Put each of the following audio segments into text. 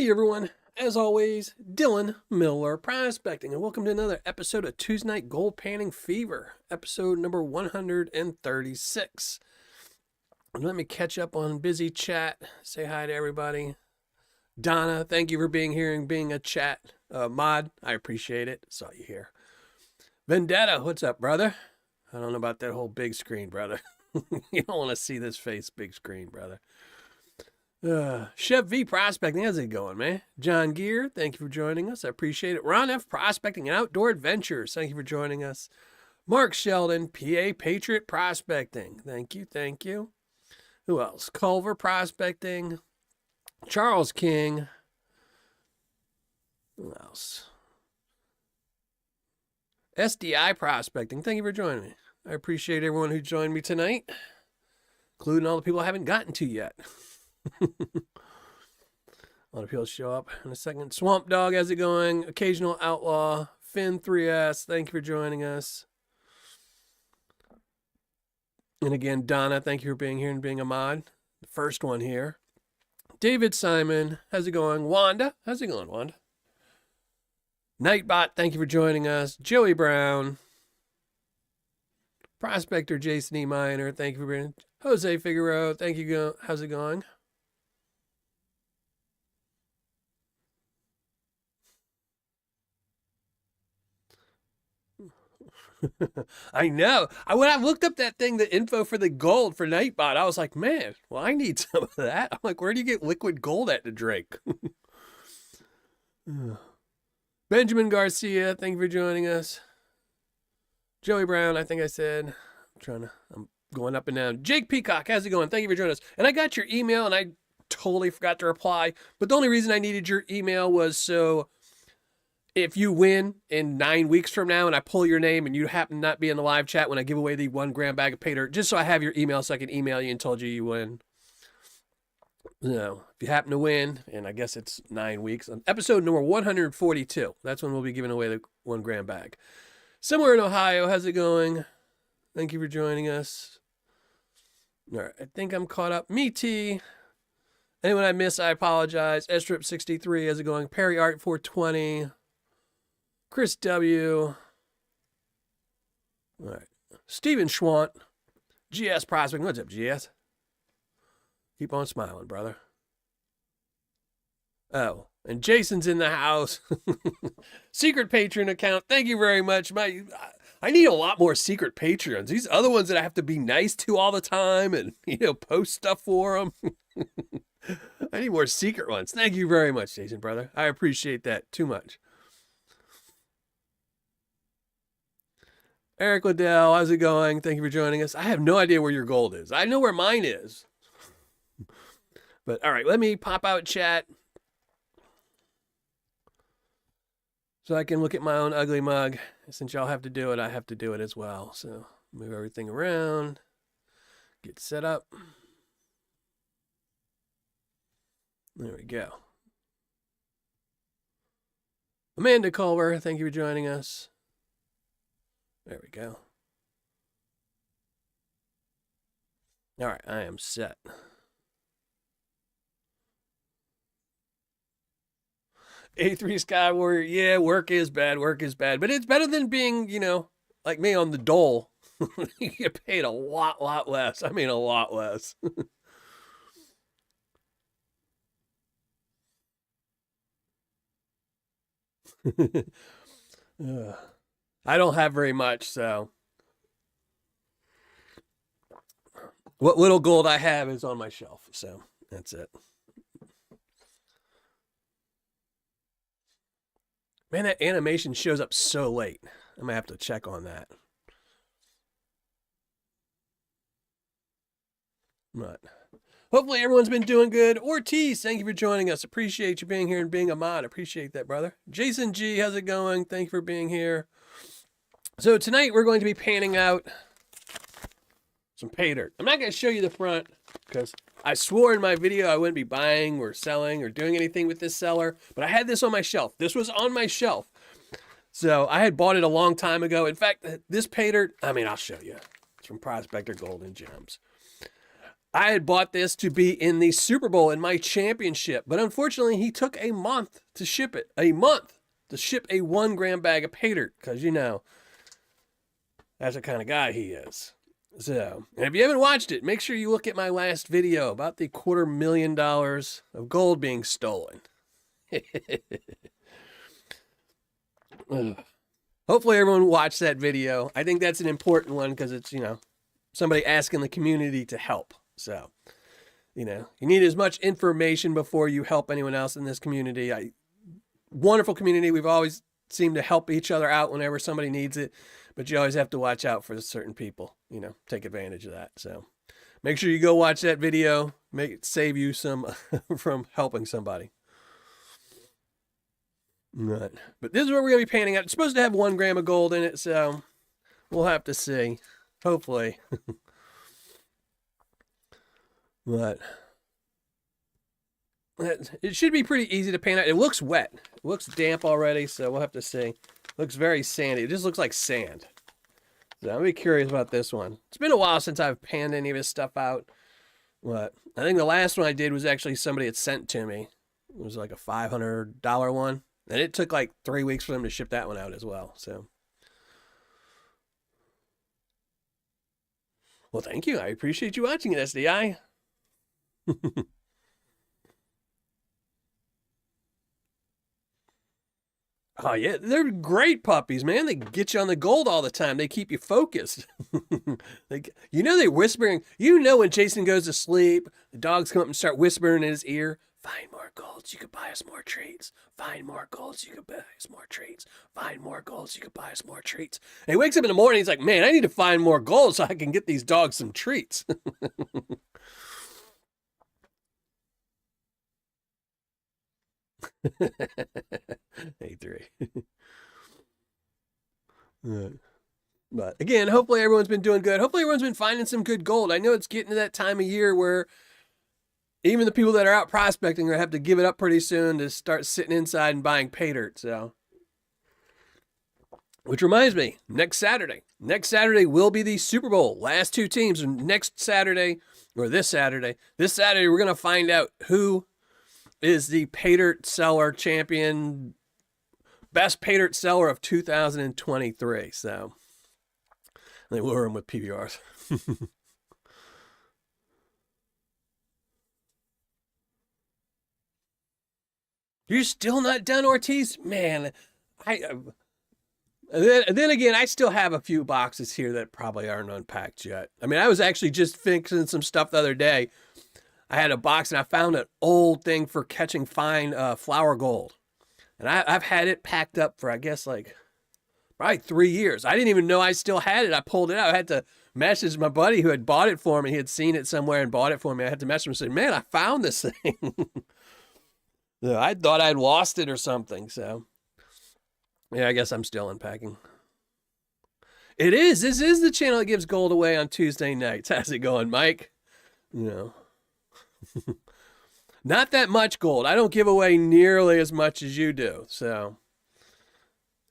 Hey everyone, as always, Dylan Miller Prospecting, and welcome to another episode of Tuesday Night Gold Panning Fever, episode number 136. Let me catch up on busy chat, say hi to everybody. Donna, thank you for being here and being a chat mod. I appreciate it. Saw you here. Vendetta, what's up, brother? I don't know about that whole big screen, brother. You don't want to see this face big screen, brother. Chef V Prospecting, how's it going, man? John Gear, thank you for joining us. I appreciate it. Ron F Prospecting and Outdoor Adventures, thank you for joining us. Mark Sheldon, PA Patriot Prospecting, thank you, thank you. Who else? Culver Prospecting, Charles King. Who else? SDI Prospecting, thank you for joining me. I appreciate everyone who joined me tonight, including all the people I haven't gotten to yet. A lot of people show up in a second. Swamp Dog, how's it going? Occasional Outlaw, Finn 3S, thank you for joining us. And again, Donna, thank you for being here and being a mod. The first one here. David Simon, how's it going? Wanda, how's it going, Wanda? Nightbot, thank you for joining us. Joey Brown. Prospector Jason E. Miner, thank you for being. Jose Figueroa, thank you. How's it going? I know. When I looked up that thing, the info for the gold for Nightbot, I was like, man, well, I need some of that. I'm like, where do you get liquid gold at to drink? Benjamin Garcia, thank you for joining us. Joey Brown, I think I said. I'm going up and down. Jake Peacock, how's it going? Thank you for joining us. And I got your email, and I totally forgot to reply. But the only reason I needed your email was so if you win in 9 weeks from now and I pull your name and you happen to not be in the live chat when I give away the 1 gram bag of Paydirt, just so I have your email so I can email you and told you win. You know, if you happen to win, and I guess it's 9 weeks, on episode number 142, that's when we'll be giving away the 1 gram bag. Somewhere in Ohio, how's it going? Thank you for joining us. All right, I think I'm caught up. Me T. Anyone I miss, I apologize. Strip63, how's it going? Perry Art 420. Chris W. All right. Steven Schwant. GS Prospect. What's up, GS? Keep on smiling, brother. Oh, and Jason's in the house. Secret patron account. Thank you very much. I need a lot more secret patrons. These other ones that I have to be nice to all the time and, post stuff for them. I need more secret ones. Thank you very much, Jason, brother. I appreciate that too much. Eric Liddell, how's it going? Thank you for joining us. I have no idea where your gold is. I know where mine is. But all right, let me pop out chat so I can look at my own ugly mug. Since y'all have to do it, I have to do it as well. So move everything around, get set up. There we go. Amanda Culver, thank you for joining us. There we go. All right, I am set. A3 Sky Warrior, yeah, work is bad, but it's better than being, like me on the dole. You get paid a lot less. I mean, a lot less. I don't have very much, so what little gold I have is on my shelf, so that's it. Man, that animation shows up so late. I'm gonna have to check on that. But hopefully everyone's been doing good. Ortiz, thank you for joining us. Appreciate you being here and being a mod. Appreciate that, brother. Jason G, how's it going? Thank you for being here. So tonight we're going to be panning out some Paydirt. I'm not going to show you the front because I swore in my video I wouldn't be buying or selling or doing anything with this seller, but I had this on my shelf. This was on my shelf. So I had bought it a long time ago. In fact, this Paydirt, I'll show you. It's from Prospector Gold and Gems. I had bought this to be in the Super Bowl in my championship, but unfortunately he took a month to ship it. A month to ship a 1 gram bag of Paydirt, because you know, that's the kind of guy he is. So, and if you haven't watched it, make sure you look at my last video about the $250,000 of gold being stolen. Hopefully everyone watched that video. I think that's an important one because it's, you know, somebody asking the community to help. So, you know, you need as much information before you help anyone else in this community. Wonderful community. We've always seemed to help each other out whenever somebody needs it, but you always have to watch out for certain people, you know, take advantage of that. So make sure you go watch that video, make it save you some from helping somebody. Right. But this is what we're going to be painting out. It's supposed to have 1 gram of gold in it, so we'll have to see. Hopefully. But it should be pretty easy to paint out. It looks wet. It looks damp already, so we'll have to see. It looks very sandy. It just looks like sand. So I'm be curious about this one. It's been a while since I've panned any of his stuff out. But I think the last one I did was actually somebody had sent to me. It was like a $500 one. And it took like 3 weeks for them to ship that one out as well. So, well, thank you. I appreciate you watching it, SDI. Oh, yeah. They're great puppies, man. They get you on the gold all the time. They keep you focused. You know, they're whispering. You know, when Jason goes to sleep, the dogs come up and start whispering in his ear. Find more golds, you could buy us more treats. Find more golds, you could buy us more treats. Find more golds, you could buy us more treats. And he wakes up in the morning, he's like, man, I need to find more gold so I can get these dogs some treats. A3. But again, hopefully everyone's been doing good. Hopefully everyone's been finding some good gold. I know it's getting to that time of year where even the people that are out prospecting are going to have to give it up pretty soon to start sitting inside and buying Paydirt. So, which reminds me, next Saturday will be the Super Bowl. Last 2 teams. Next Saturday, or this Saturday, we're going to find out who is the Paydirt seller champion, best Paydirt seller of 2023. So, they lure him with PBRs. You're still not done, Ortiz? Man, then again, I still have a few boxes here that probably aren't unpacked yet. I mean, I was actually just fixing some stuff the other day. I had a box and I found an old thing for catching fine flower gold. And I've had it packed up for, I guess, like probably 3 years. I didn't even know I still had it. I pulled it out. I had to message my buddy who had bought it for me. He had seen it somewhere and bought it for me. I had to message him and say, man, I found this thing. I thought I'd lost it or something. So, yeah, I guess I'm still unpacking. It is. This is the channel that gives gold away on Tuesday nights. How's it going, Mike? You know, not that much gold. I don't give away nearly as much as you do. So,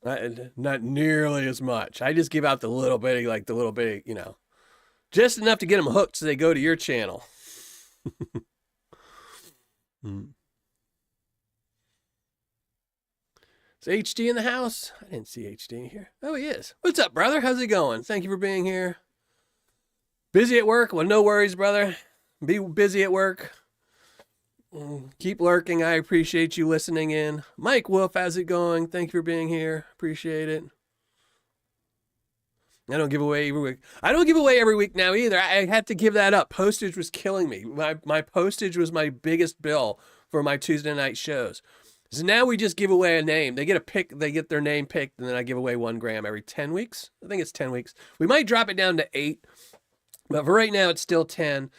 not nearly as much. I just give out the little bitty, like the little bitty, you know, just enough to get them hooked so they go to your channel. Is HD in the house? I didn't see HD here. Oh, he is. What's up, brother? How's it going? Thank you for being here. Busy at work? Well, no worries, brother. Be busy at work. Keep lurking. I appreciate you listening in. Mike Wolf, how's it going? Thank you for being here. Appreciate it. I don't give away every week. I don't give away every week now either. I had to give that up. Postage was killing me. My postage was my biggest bill for my Tuesday night shows. So now we just give away a name. They get a pick. They get their name picked, and then I give away 1 gram every 10 weeks. I think it's 10 weeks. We might drop it down to 8, but for right now, it's still 10.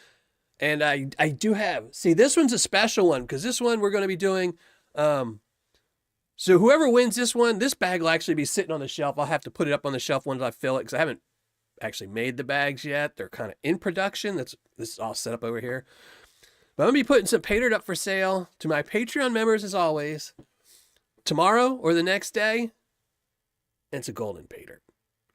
And I do have, see, this one's a special one because this one we're going to be doing. So whoever wins this one, this bag will actually be sitting on the shelf. I'll have to put it up on the shelf once I fill it because I haven't actually made the bags yet. They're kind of in production. This is all set up over here. But I'm going to be putting some Paydirt up for sale to my Patreon members as always. Tomorrow or the next day, and it's a golden Paydirt.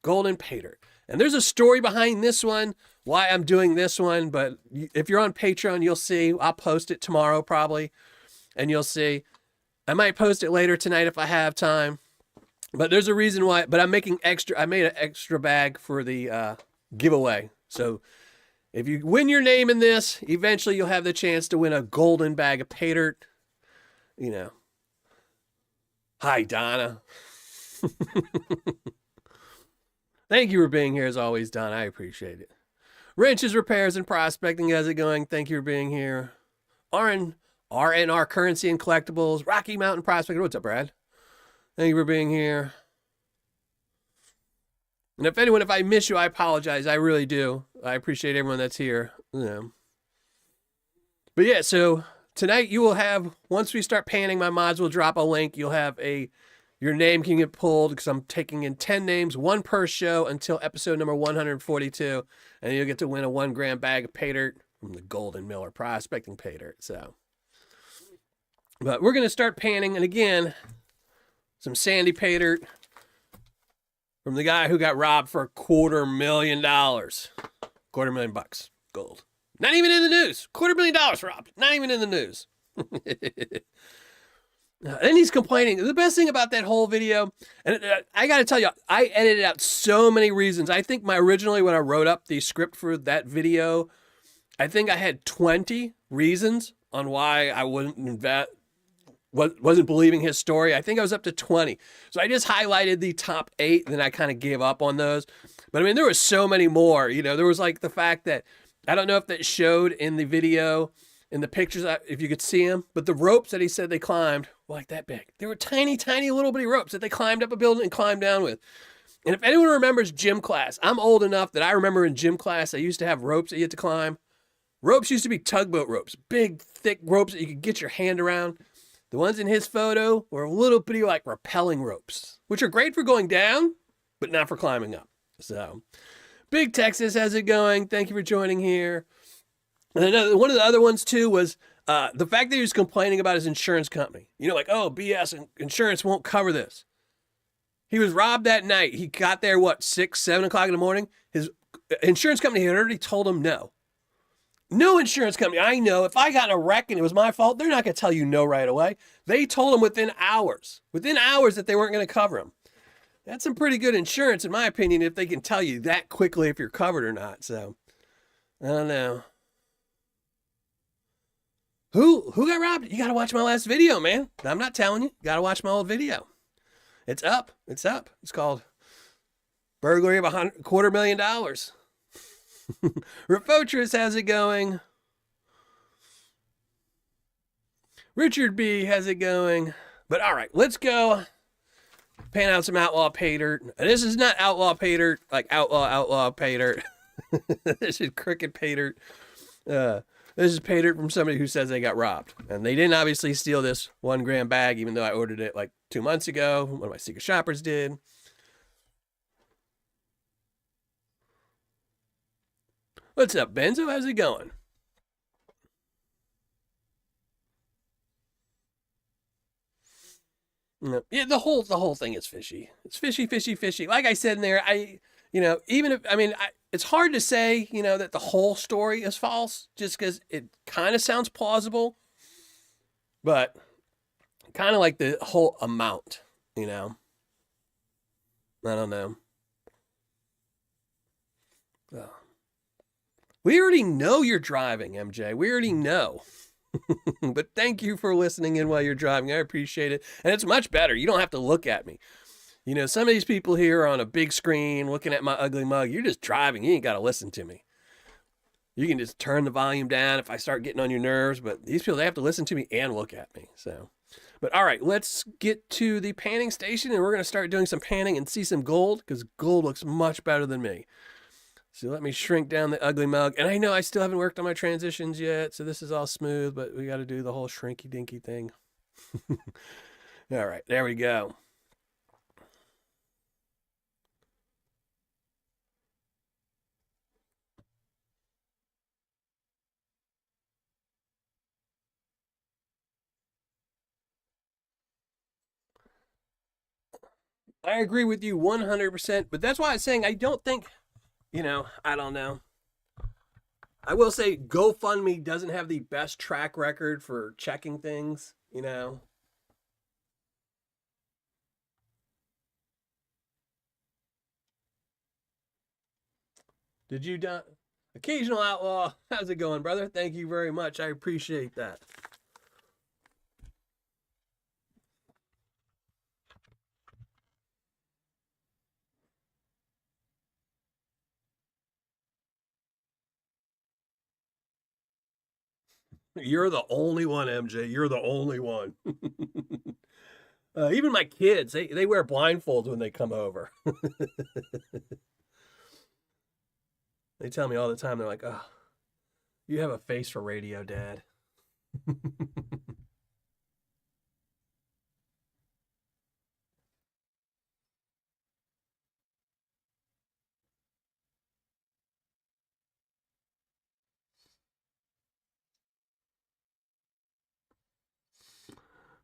Golden Paydirt. And there's a story behind this one, why I'm doing this one. But if you're on Patreon, you'll see. I'll post it tomorrow probably. And you'll see. I might post it later tonight if I have time. But there's a reason why. But I'm making extra. I made an extra bag for the giveaway. So if you win your name in this, eventually you'll have the chance to win a golden bag of Paydirt. You know. Hi, Donna. Thank you for being here as always, Don. I appreciate it. Wrenches, Repairs, and Prospecting. How's it going? Thank you for being here. RNR Currency and Collectibles. Rocky Mountain Prospector. What's up, Brad? Thank you for being here. And if I miss you, I apologize. I really do. I appreciate everyone that's here. You know. But yeah, so tonight you will have, once we start panning, my mods will drop a link. You'll have your name can get pulled because I'm taking in 10 names, one per show until episode number 142. And you'll get to win a 1 gram bag of Paydirt from the Golden Miller Prospecting Paydirt. So, but we're going to start panning. And again, some Sandy Paydirt from the guy who got robbed for $250,000. $250,000 gold. Not even in the news. $250,000 robbed. Not even in the news. And he's complaining. The best thing about that whole video, and I got to tell you, I edited out so many reasons. I think originally when I wrote up the script for that video, I think I had 20 reasons on why I wasn't believing his story. I think I was up to 20. So I just highlighted the top 8, then I kind of gave up on those. But I mean, there was so many more. You know, there was like the fact that, I don't know if that showed in the video, in the pictures, if you could see them, but the ropes that he said they climbed were like that big. They were tiny, tiny little bitty ropes that they climbed up a building and climbed down with. And if anyone remembers gym class, I'm old enough that I remember in gym class, they used to have ropes that you had to climb. Ropes used to be tugboat ropes, big, thick ropes that you could get your hand around. The ones in his photo were a little bitty like rappelling ropes, which are great for going down, but not for climbing up. So, Big Texas, how's it going? Thank you for joining here. And one of the other ones, too, was the fact that he was complaining about his insurance company. You know, like, oh, BS, insurance won't cover this. He was robbed that night. He got there, 6, 7 o'clock in the morning? His insurance company had already told him no. No insurance company, I know, if I got in a wreck and it was my fault, they're not going to tell you no right away. They told him within hours that they weren't going to cover him. That's some pretty good insurance, in my opinion, if they can tell you that quickly if you're covered or not. So, I don't know. Who got robbed? You got to watch my last video, man. I'm not telling you. You got to watch my old video. It's up. It's up. It's called Burglary of $250,000. Refotress, how's it going? Richard B, how's it going? But all right, let's go pan out some Outlaw Paydirt. This is not Outlaw Paydirt, like Outlaw Paydirt. This is Crooked Paydirt. This is Paydirt from somebody who says they got robbed. And they didn't obviously steal this 1 gram bag, even though I ordered it like 2 months ago. One of my secret shoppers did. What's up, Benzo? How's it going? Yeah, the whole thing is fishy. It's fishy. Like I said in there, even if, it's hard to say, that the whole story is false, just because it kind of sounds plausible, but kind of like the whole amount, I don't know. Oh. We already know you're driving, MJ. We already know. But thank you for listening in while you're driving. I appreciate it. And it's much better. You don't have to look at me. Some of these people here are on a big screen looking at my ugly mug. You're just driving. You ain't got to listen to me. You can just turn the volume down if I start getting on your nerves. But these people, they have to listen to me and look at me. So, but all right, let's get to the panning station. And we're going to start doing some panning and see some gold, because gold looks much better than me. So let me shrink down the ugly mug. And I know I still haven't worked on my transitions yet, so this is all smooth, but we got to do the whole shrinky-dinky thing. All right, there we go. I agree with you 100%, but that's why I'm saying I don't think You know, I don't know. I will say GoFundMe doesn't have the best track record for checking things, you know. Did you done Occasional Outlaw? How's it going, brother? Thank you very much. I appreciate that. You're the only one, MJ. You're the only one. Even my kids, they wear blindfolds when they come over. They tell me all the time, they're like, oh, you have a face for radio, Dad.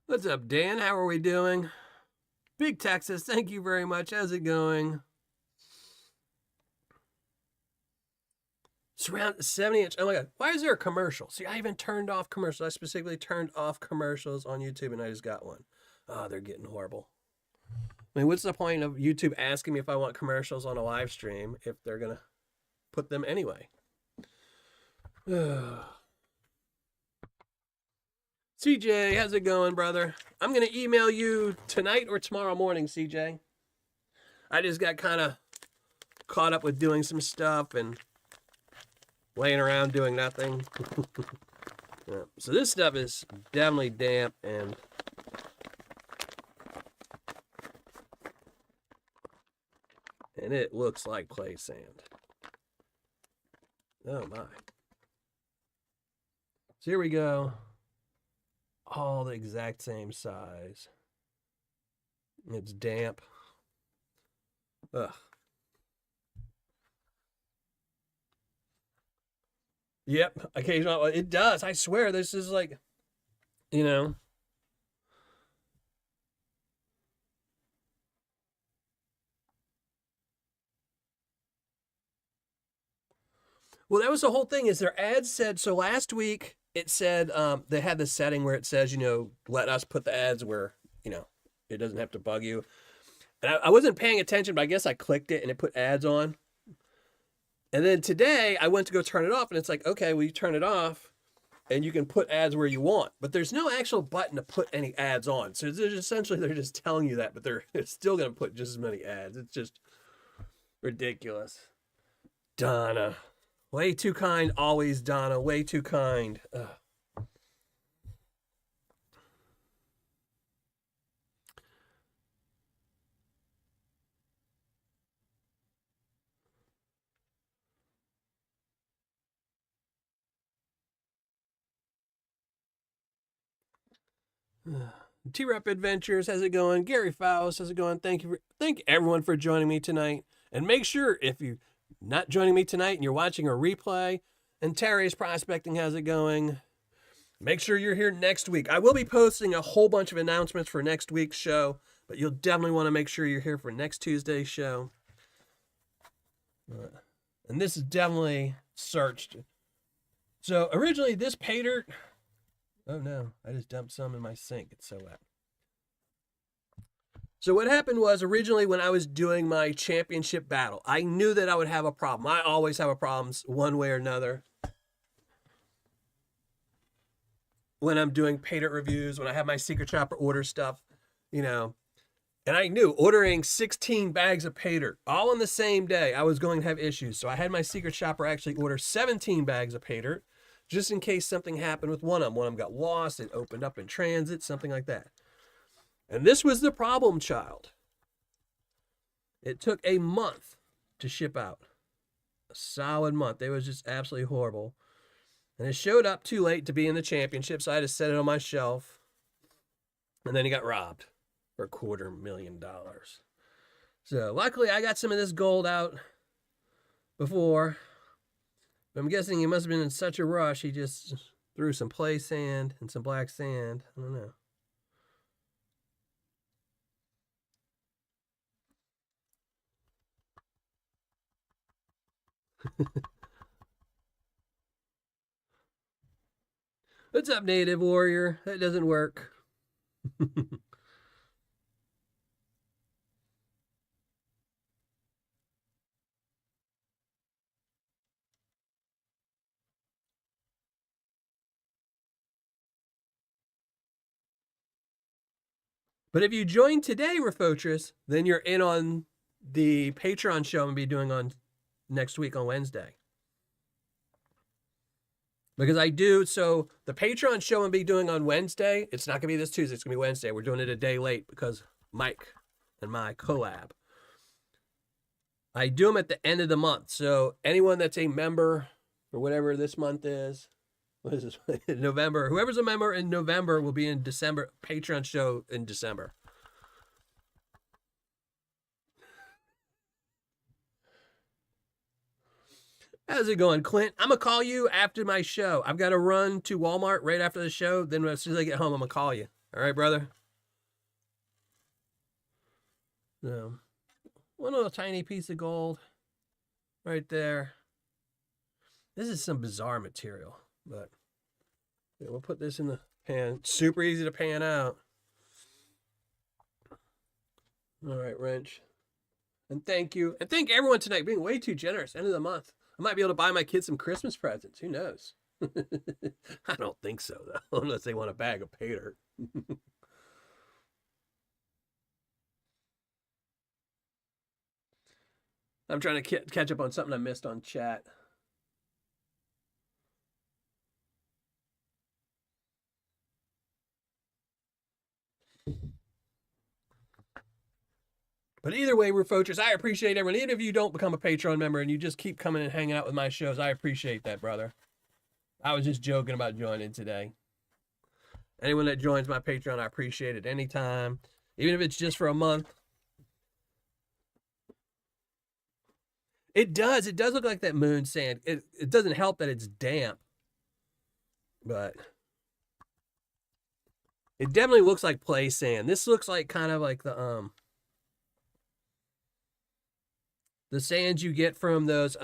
What's up, Dan? How are we doing? Big Texas, thank you very much. How's it going? Surround 70-inch. Oh my God. Why is there a commercial? See, I even turned off commercials. I specifically turned off commercials on YouTube and I just got one. Oh, they're getting horrible. I mean, what's the point of YouTube asking me if I want commercials on a live stream if they're going to put them anyway? CJ, how's it going, brother? I'm going to email you tonight or tomorrow morning, CJ. I just got kind of caught up with doing some stuff and laying around doing nothing. Yeah. So this stuff is definitely damp and it looks like clay sand. Oh my. So here we go. All the exact same size. It's damp. Ugh. Yep, occasionally it does. I swear this is like, you know. Well, that was the whole thing. Is their ads said so? Last week it said they had the setting where it says, you know, let us put the ads where, you know, it doesn't have to bug you. And I wasn't paying attention, but I guess I clicked it and it put ads on. And then today I went to go turn it off, and it's like, okay, well, you turn it off, and you can put ads where you want, but there's no actual button to put any ads on. So they're just telling you that, but they're still going to put just as many ads. It's just ridiculous. Donna. Way too kind, always, Donna. Way too kind. Ugh. T-Rep Adventures, how's it going? Gary Faust, how's it going? Thank everyone for joining me tonight. And make sure, if you're not joining me tonight and you're watching a replay, and Terry's Prospecting, how's it going? Make sure you're here next week. I will be posting a whole bunch of announcements for next week's show, but you'll definitely want to make sure you're here for next Tuesday's show. And this is definitely searched. So originally this Paydirt, oh no, I just dumped some in my sink. It's so wet. So what happened was, originally when I was doing my championship battle, I knew that I would have a problem. I always have a problem one way or another. When I'm doing Paydirt reviews, when I have my secret shopper order stuff, you know, and I knew ordering 16 bags of Paydirt all on the same day, I was going to have issues. So I had my secret shopper actually order 17 bags of Paydirt just in case something happened with one of them. One of them got lost, it opened up in transit, something like that. And this was the problem child. It took a month to ship out. A solid month. It was just absolutely horrible. And it showed up too late to be in the championship, so I had to set it on my shelf. And then he got robbed for $250,000. So luckily I got some of this gold out before. But I'm guessing he must have been in such a rush, he just threw some play sand and some black sand. I don't know. What's up, Native Warrior? That doesn't work. But if you join today, Refotris, then you're in on the Patreon show I'm going to be doing on next week on Wednesday. Because I do, so the Patreon show I'm going to be doing on Wednesday, it's not going to be this Tuesday, it's going to be Wednesday. We're doing it a day late because Mike and my collab. I do them at the end of the month. So anyone that's a member or whatever this month is, what is this? November. Whoever's a member in November will be in December. Patreon show in December. How's it going, Clint? I'm going to call you after my show. I've got to run to Walmart right after the show. Then as soon as I get home, I'm going to call you. All right, brother? No. One little tiny piece of gold right there. This is some bizarre material, but yeah, we'll put this in the pan. Super easy to pan out. All right, wrench. And thank you. And thank everyone tonight being way too generous. End of the month. I might be able to buy my kids some Christmas presents. Who knows? I don't think so, though, unless they want a bag of Paydirt. I'm trying to catch up on something I missed on chat. But either way, Refotris, I appreciate everyone. Even if you don't become a Patreon member and you just keep coming and hanging out with my shows, I appreciate that, brother. I was just joking about joining today. Anyone that joins my Patreon, I appreciate it anytime. Even if it's just for a month. It does. It does look like that moon sand. It doesn't help that it's damp. But it definitely looks like play sand. This looks like kind of like the sands you get from those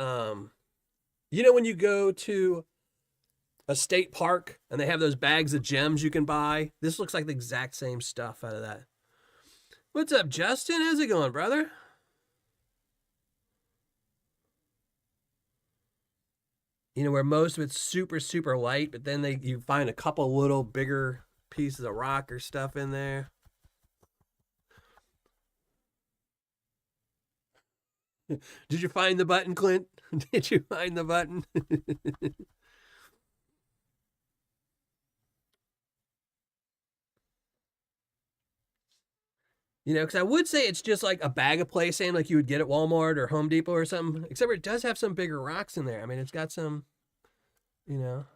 you know when you go to a state park and they have those bags of gems you can buy? This looks like the exact same stuff out of that. What's up, Justin? How's it going, brother? You know, where most of it's super, super light, but then you find a couple little bigger pieces of rock or stuff in there. Did you find the button, Clint? Did you find the button? You know, because I would say it's just like a bag of play sand like you would get at Walmart or Home Depot or something, except for it does have some bigger rocks in there. I mean, it's got some, you know,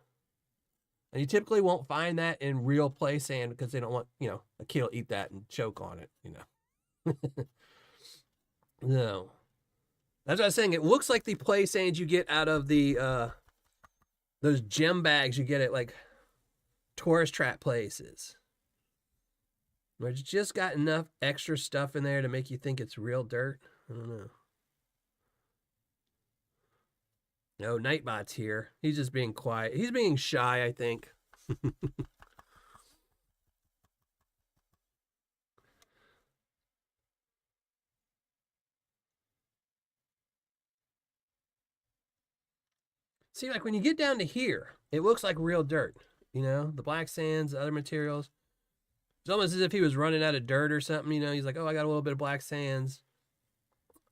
and you typically won't find that in real play sand because they don't want, you know, a kid will eat that and choke on it, you know. No. That's what I was saying. It looks like the play sand you get out of the those gem bags you get at like tourist trap places. Where it's just got enough extra stuff in there to make you think it's real dirt. I don't know. No, Nightbot's here. He's just being quiet. He's being shy, I think. See, like when you get down to here, it looks like real dirt. You know, the black sands, the other materials. It's almost as if he was running out of dirt or something. You know, he's like, oh, I got a little bit of black sands.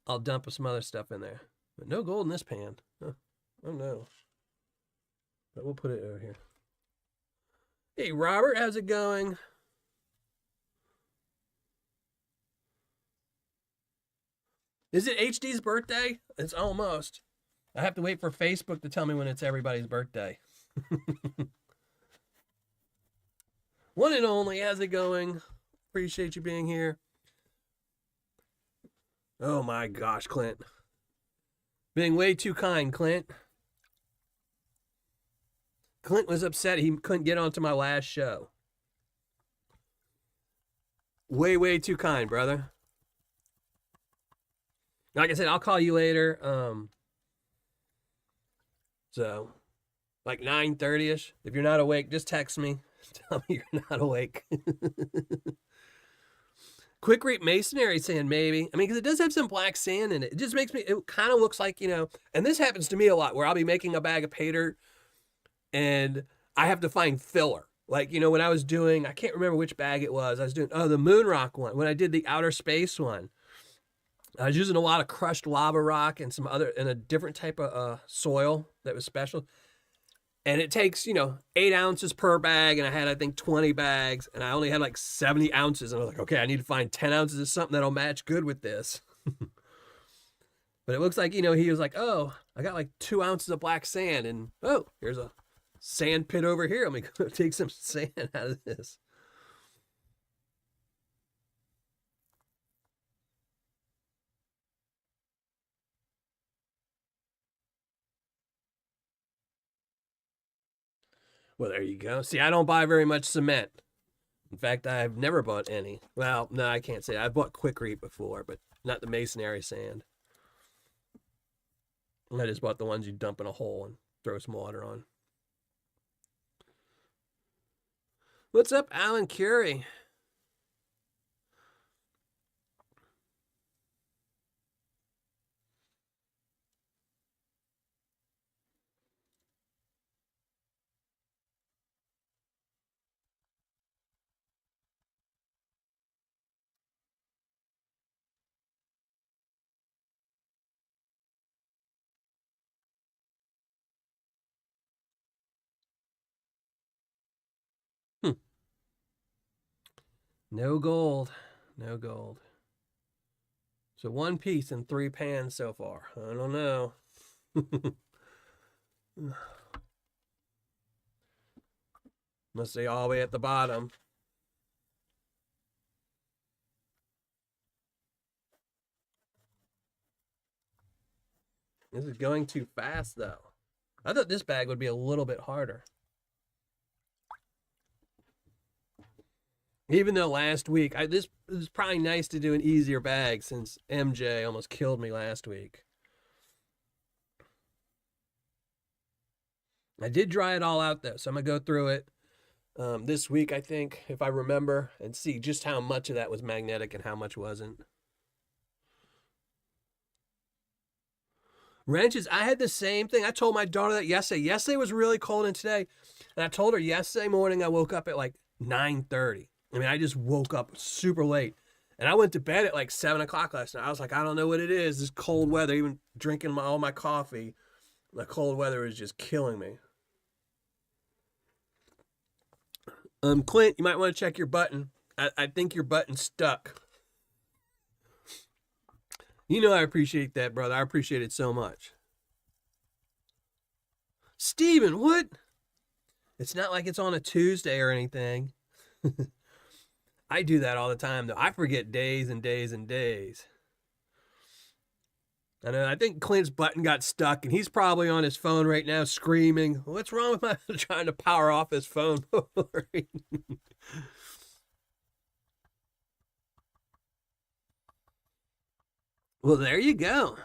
I'll dump some other stuff in there. But no gold in this pan. Huh. Oh, no. But we'll put it over here. Hey, Robert, how's it going? Is it HD's birthday? It's almost. I have to wait for Facebook to tell me when it's everybody's birthday. One and only, how's it going? Appreciate you being here. Oh my gosh, Clint. Being way too kind, Clint. Clint was upset he couldn't get onto my last show. Way, way too kind, brother. Like I said, I'll call you later. So like 9:30ish. If you're not awake, just text me. Tell me you're not awake. Quick rate masonry sand, maybe. I mean, because it does have some black sand in it. It just makes me, it kind of looks like, and this happens to me a lot where I'll be making a bag of Paydirt and I have to find filler. Like, when I was doing, I can't remember which bag it was. I was doing, the moon rock one. When I did the outer space one, I was using a lot of crushed lava rock and and a different type of soil that was special. And it takes, 8 ounces per bag. And I had, I think, 20 bags. And I only had like 70 ounces. And I was like, okay, I need to find 10 ounces of something that'll match good with this. But it looks like, he was like, oh, I got like 2 ounces of black sand. And, oh, here's a sand pit over here. Let me go take some sand out of this. Well, there you go. See, I don't buy very much cement. In fact, I've never bought any. Well, no, I can't say. I've bought Quikrete before, but not the masonry sand. I just bought the ones you dump in a hole and throw some water on. What's up, Alan Curie? No gold. No gold. So 1 piece in 3 pans so far. I don't know. Must be all the way at the bottom. This is going too fast, though. I thought this bag would be a little bit harder. Even though last week, this is probably nice to do an easier bag since MJ almost killed me last week. I did dry it all out though, so I'm gonna go through it this week, I think, if I remember, and see just how much of that was magnetic and how much wasn't. Wrenches, I had the same thing. I told my daughter that yesterday. Yesterday was really cold, and today, and I told her yesterday morning I woke up at like 9:30. I mean, I just woke up super late. And I went to bed at like 7 o'clock last night. I was like, I don't know what it is. This cold weather, even drinking all my coffee, the cold weather is just killing me. Clint, you might want to check your button. I think your button's stuck. I appreciate that, brother. I appreciate it so much. Steven, what? It's not like it's on a Tuesday or anything. I do that all the time, though. I forget days and days and days. I think Clint's button got stuck, and he's probably on his phone right now screaming, what's wrong with my trying to power off his phone? Well, there you go.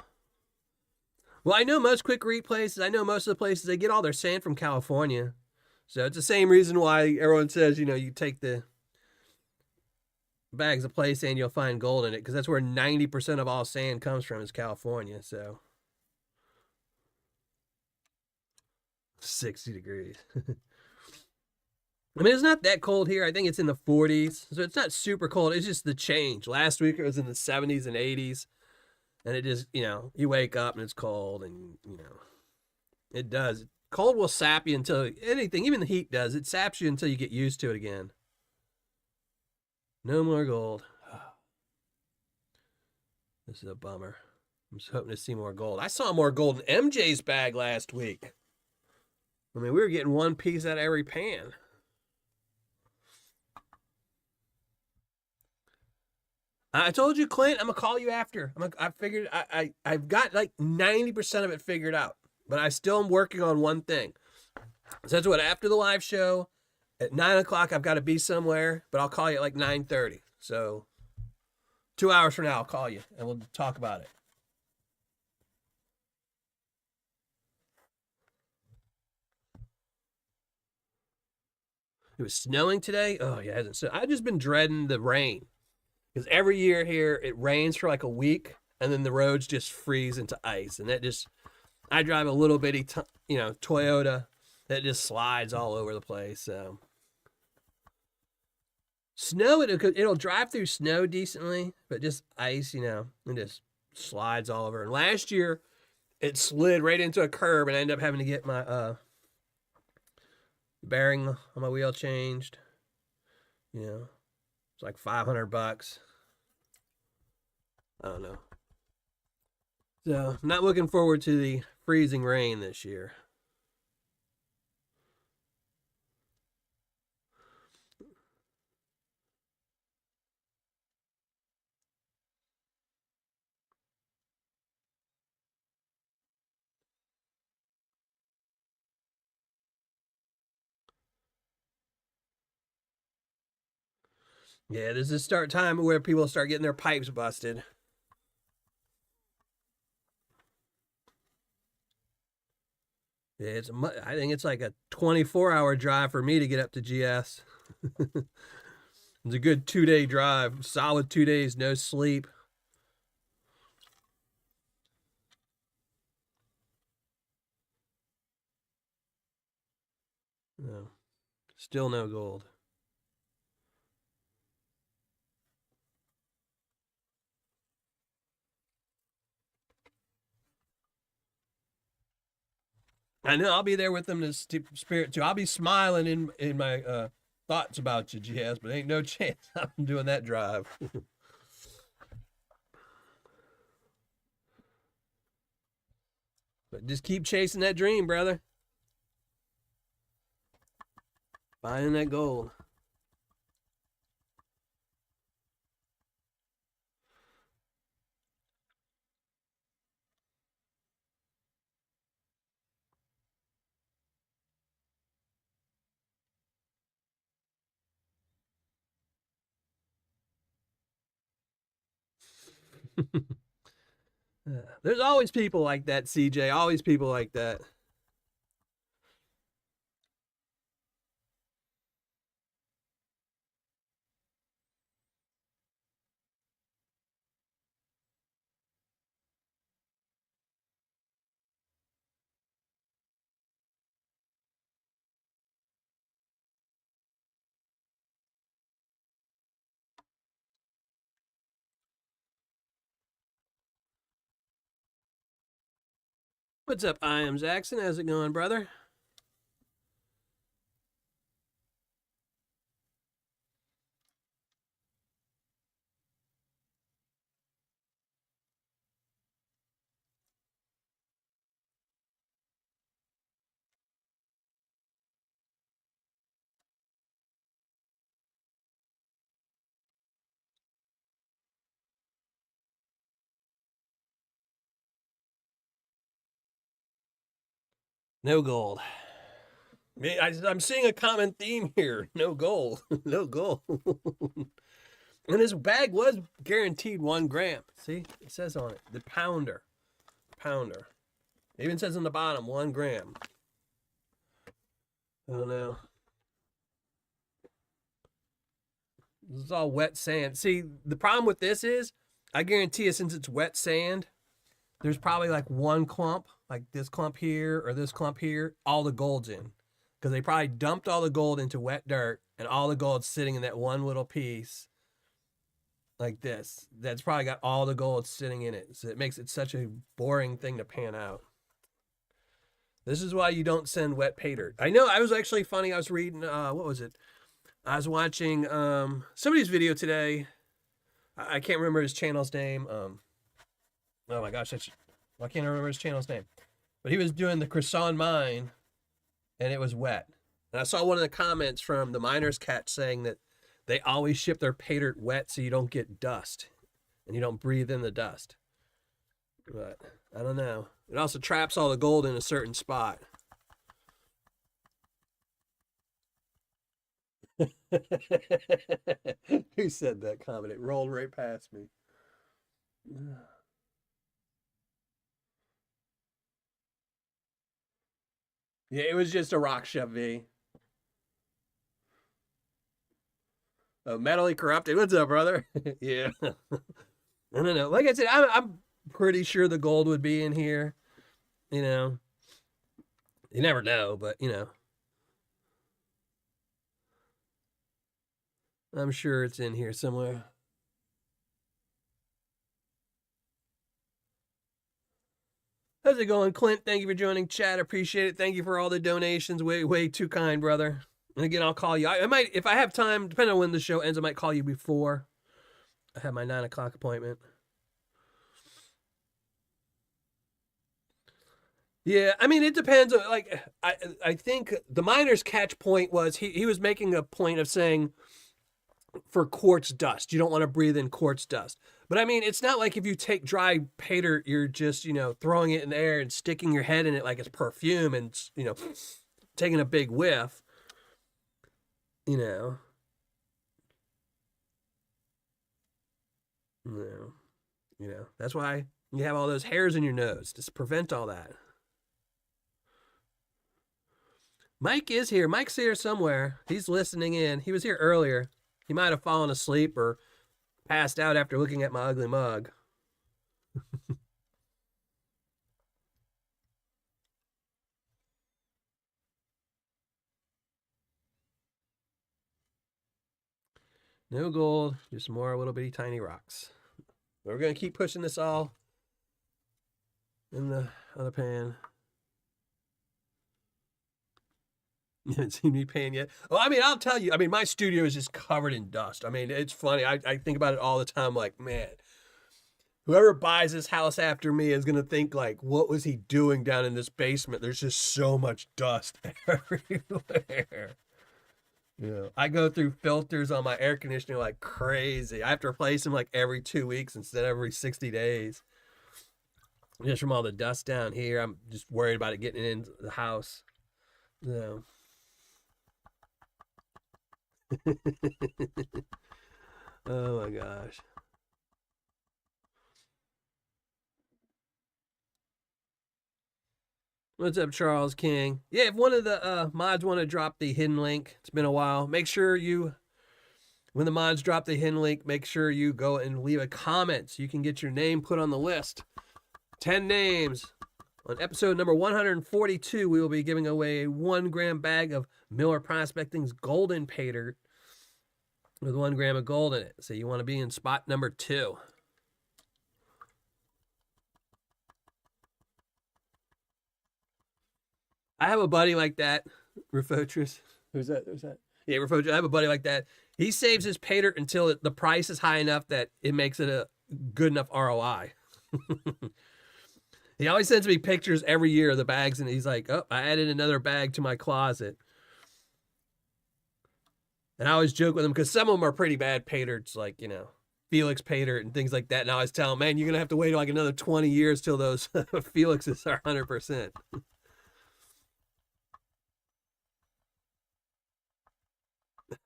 Well, I know most quick read places, I know most of the places, they get all their sand from California. So it's the same reason why everyone says, you take the bags of play sand, you'll find gold in it, because that's where 90% of all sand comes from is California. So 60 degrees. I mean, it's not that cold here. I think it's in the 40s. So it's not super cold. It's just the change. Last week it was in the 70s and 80s. And it just, you wake up and it's cold and, it does. Cold will sap you until anything, even the heat does. It saps you until you get used to it again. No more gold. This is a bummer. I'm just hoping to see more gold. I saw more gold in MJ's bag last week. I mean, we were getting 1 piece out of every pan. I told you, Clint, I'm gonna call you after. I figured I've got like 90% of it figured out, but I still am working on one thing. So that's what, after the live show at 9 o'clock, I've got to be somewhere, but I'll call you at like 9:30. So 2 hours from now, I'll call you and we'll talk about it. It was snowing today. Oh yeah, it hasn't snowed. I've just been dreading the rain because every year here it rains for like a week and then the roads just freeze into ice, and that just I drive a little bitty, Toyota that just slides all over the place. So snow, it'll drive through snow decently, but just ice, it just slides all over. And last year, it slid right into a curb, and I ended up having to get my bearing on my wheel changed. It's like $500. I don't know. So, not looking forward to the freezing rain this year. Yeah, this is start time where people start getting their pipes busted. Yeah, I think it's like a 24-hour drive for me to get up to GS. It's a good 2-day drive, solid 2 days, no sleep. No, still no gold. I know I'll be there with them to spirit too. I'll be smiling in my thoughts about you, GS, but ain't no chance I'm doing that drive. But just keep chasing that dream, brother. Finding that gold. There's always people like that, CJ. Always people like that. What's up, I am Zaxxon? How's it going, brother? No gold. I'm seeing a common theme here. No gold. No gold. And his bag was guaranteed 1 gram. See, it says on it the pounder. Pounder. It even says on the bottom 1 gram. I don't know. This is all wet sand. See, the problem with this is, I guarantee you, since it's wet sand, there's probably like one clump, like this clump here or this clump here, all the gold's in. Because they probably dumped all the gold into wet dirt, and all the gold's sitting in that one little piece like this. That's probably got all the gold sitting in it. So it makes it such a boring thing to pan out. This is why you don't send wet pay dirt. I know, I was actually funny. I was reading, what was it? I was watching somebody's video today. I can't remember his channel's name. Oh my gosh, I can't remember his channel's name. But he was doing the croissant mine, and it was wet. And I saw one of the comments from the Miner's Catch saying that they always ship their pay dirt wet so you don't get dust and you don't breathe in the dust. But I don't know. It also traps all the gold in a certain spot. Who said that comment? It rolled right past me. Yeah, it was just a rock shove V. Mentally corrupted. What's up, brother? Yeah. I don't know. Like I said, I'm pretty sure the gold would be in here. You know, you never know, but I'm sure it's in here somewhere. How's it going, Clint? Thank you for joining chat. Appreciate it. Thank you for all the donations. Way too kind, brother. And again, I'll call you. I might, if I have time, depending on when the show ends, I might call you before I have my 9 o'clock appointment. Yeah, I mean, it depends. Like, I think the miner's catch point was he was making a point of saying for quartz dust, you don't want to breathe in quartz dust. But I mean, it's not like if you take dry paydirt, you're just throwing it in the air and sticking your head in it like it's perfume and taking a big whiff. You know, you know, that's why you have all those hairs in your nose to prevent all that. Mike is here. Mike's here somewhere. He's listening in. He was here earlier. He might have fallen asleep or passed out after looking at my ugly mug. No gold, just more little bitty tiny rocks. We're going to keep pushing this all in the other pan. You haven't seen me pan yet. Well, I mean, I'll tell you. I mean, my studio is just covered in dust. I mean, it's funny. I think about it all the time. Like, man, whoever buys this house after me is going to think, like, what was he doing down in this basement? There's just so much dust everywhere. I go through filters on my air conditioner like crazy. I have to replace them like every 2 weeks instead of every 60 days. Just from all the dust down here. I'm just worried about it getting into the house. So. Oh my gosh. What's up, Charles King? Yeah, if one of the mods want to drop the hidden link, it's been a while. Make sure when the mods drop the hidden link, make sure you go and leave a comment so you can get your name put on the list. 10 names. On episode number 142, we will be giving away a 1 gram bag of Miller Prospecting's Golden Paydirt with 1 gram of gold in it. So you want to be in spot number 2. I have a buddy like that, Refotris. Who's that? Yeah, Refotris. I have a buddy like that. He saves his paydirt until the price is high enough that it makes it a good enough ROI. He always sends me pictures every year of the bags, and he's like, oh, I added another bag to my closet. And I always joke with him because some of them are pretty bad paydirts, like, Felix Paydirt and things like that. And I always tell him, man, you're going to have to wait like another 20 years till those Felixes are 100%.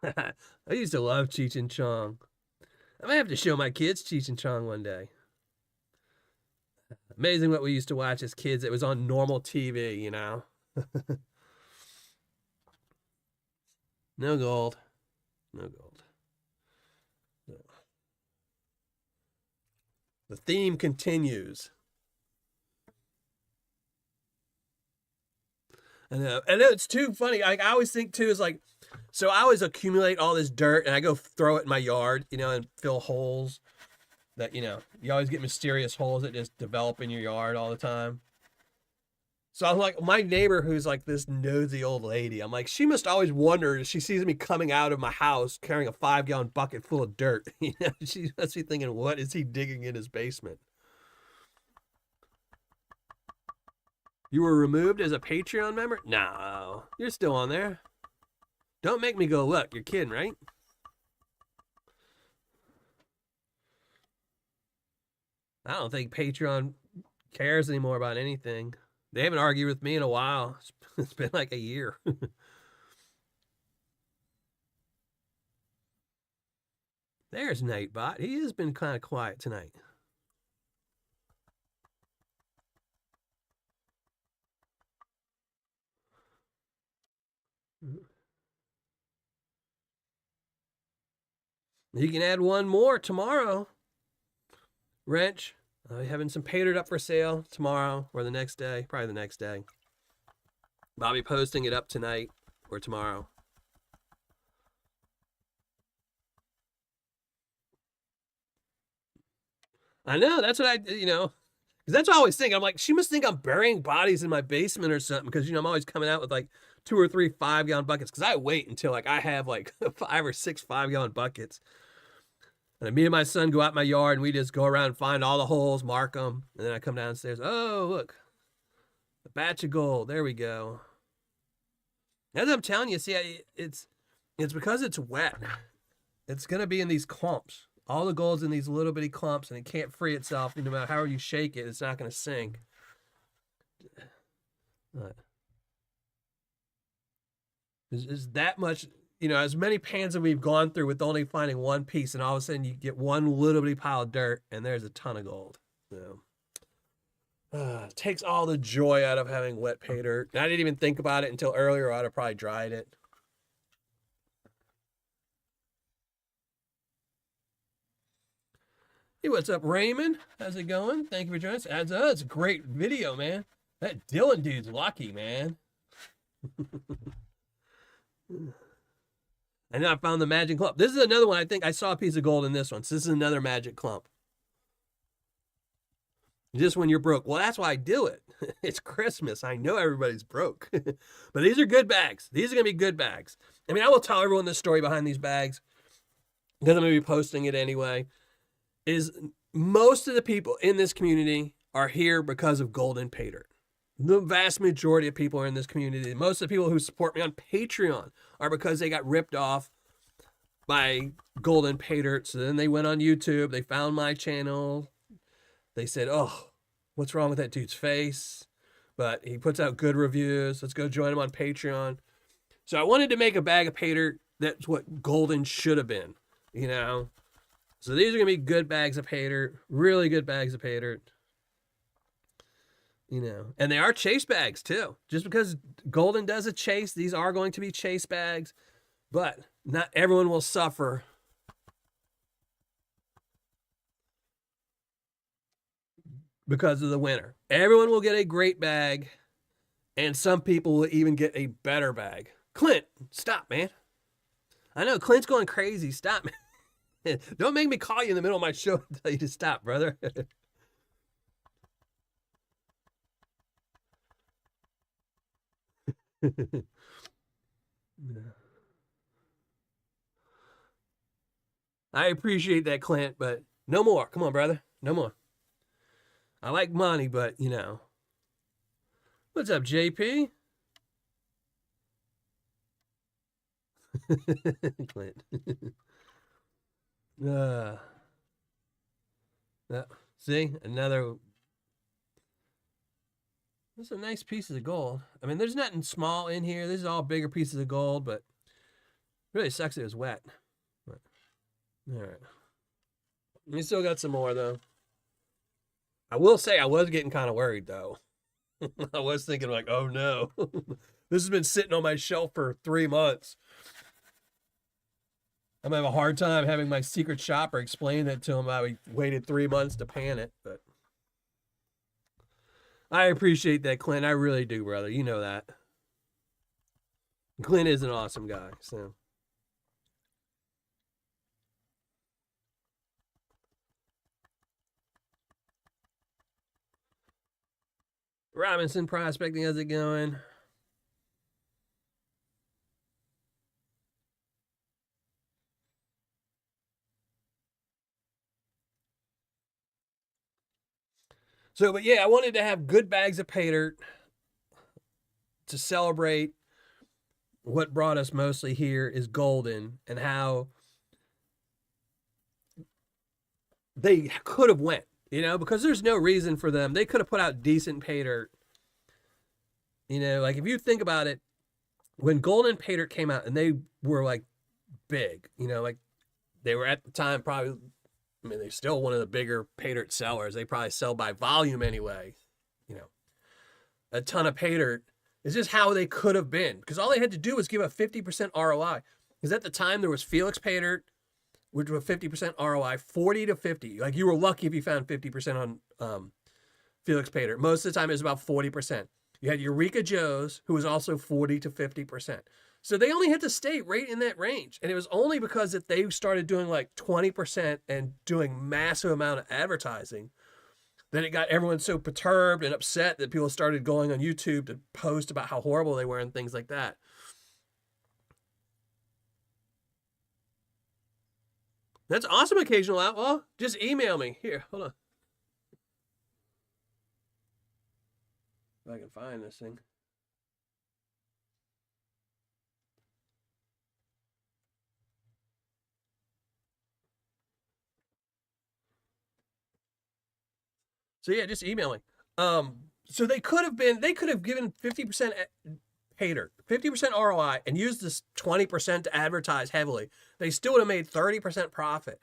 I used to love Cheech and Chong. I might have to show my kids Cheech and Chong one day. Amazing what we used to watch as kids. It was on normal TV, No gold. No gold. No. The theme continues. I know. And it's too funny. I always think, too, is like, so I always accumulate all this dirt and I go throw it in my yard, and fill holes that, you always get mysterious holes that just develop in your yard all the time. So I'm like, my neighbor who's like this nosy old lady, I'm like, she must always wonder if she sees me coming out of my house carrying a 5-gallon bucket full of dirt. She must be thinking, what is he digging in his basement? You were removed as a Patreon member? No, you're still on there. Don't make me go look. You're kidding, right? I don't think Patreon cares anymore about anything. They haven't argued with me in a while. It's been like a year. There's Nightbot. He has been kind of quiet tonight. You can add one more tomorrow. Wrench. Having some Paydirt up for sale tomorrow or the next day. Probably the next day. I'll be posting it up tonight or tomorrow. I know. That's what I, because that's what I always think. I'm like, she must think I'm burying bodies in my basement or something because, I'm always coming out with like 2 or 3 5-gallon buckets because I wait until like I have like 5 or 6 5-gallon buckets. And me and my son go out in my yard and we just go around and find all the holes, mark them. And then I come downstairs. Oh, look. A batch of gold. There we go. As I'm telling you, see, it's because it's wet. It's going to be in these clumps. All the gold's in these little bitty clumps, and it can't free itself. No matter how you shake it, it's not going to sink. There's that much, as many pans that we've gone through with only finding one piece, and all of a sudden you get one little bitty pile of dirt, and there's a ton of gold. It takes all the joy out of having wet Paydirt. And I didn't even think about it until earlier. I'd have probably dried it. Hey, what's up, Raymond? How's it going? Thank you for joining us. It's a great video, man. That Dylan dude's lucky, man. And then I found the magic clump. This is another one. I think I saw a piece of gold in this one. So this is another magic clump. Just when you're broke. Well, that's why I do it. It's Christmas. I know everybody's broke. But these are good bags. These are going to be good bags. I mean, I will tell everyone the story behind these bags because I'm going to be posting it anyway. Is most of the people in this community are here because of golden Paydirt. The vast majority of people are in this community. Most of the people who support me on Patreon are because they got ripped off by golden Paydirt. So then they went on YouTube. They found my channel. They said, oh, what's wrong with that dude's face? But he puts out good reviews. Let's go join him on Patreon. So I wanted to make a bag of Paydirt that's what golden should have been, So these are going to be good bags of Paydirt, really good bags of Paydirt. And they are chase bags too. Just because golden does a chase, these are going to be chase bags, but not everyone will suffer because of the winter. Everyone will get a great bag, and some people will even get a better bag. Clint, stop, man. I know Clint's going crazy. Stop, man. Don't make me call you in the middle of my show and tell you to stop, brother. I appreciate that, Clint, but no more. Come on, brother. No more. I like money, but, What's up, JP? Clint. See, another. Those are nice pieces of gold. I mean, there's nothing small in here. This is all bigger pieces of gold, but really sucks it was wet. But, all right. We still got some more, though. I will say I was getting kind of worried, though. I was thinking like, oh, no. This has been sitting on my shelf for 3 months. I'm going to have a hard time having my secret shopper explain that to him. I waited 3 months to pan it, but I appreciate that, Clint. I really do, brother. You know that. Clint is an awesome guy, so. Robinson Prospecting, how's it going? So, but yeah, I wanted to have good bags of Paydirt to celebrate what brought us mostly here is golden and how they could have went, because there's no reason for them. They could have put out decent Paydirt. Like if you think about it, when golden Paydirt came out and they were like big, like they were at the time probably, they're still one of the bigger Paydirt sellers. They probably sell by volume anyway. A ton of Paydirt. It's just how they could have been. Because all they had to do was give a 50% ROI. Because at the time, there was Felix Paydirt, which were 50% ROI, 40 to 50. Like you were lucky if you found 50% on Felix Paydirt. Most of the time it was about 40%. You had Eureka Joe's, who was also 40 to 50%. So they only had to stay right in that range. And it was only because that they started doing like 20% and doing massive amount of advertising. Then it got everyone so perturbed and upset that people started going on YouTube to post about how horrible they were and things like that. That's awesome, Occasional Outlaw. Just email me. Here, hold on. If I can find this thing. So yeah, just email me. So they could have given 50% Paydirt, 50% ROI, and used this 20% to advertise heavily. They still would have made 30% profit.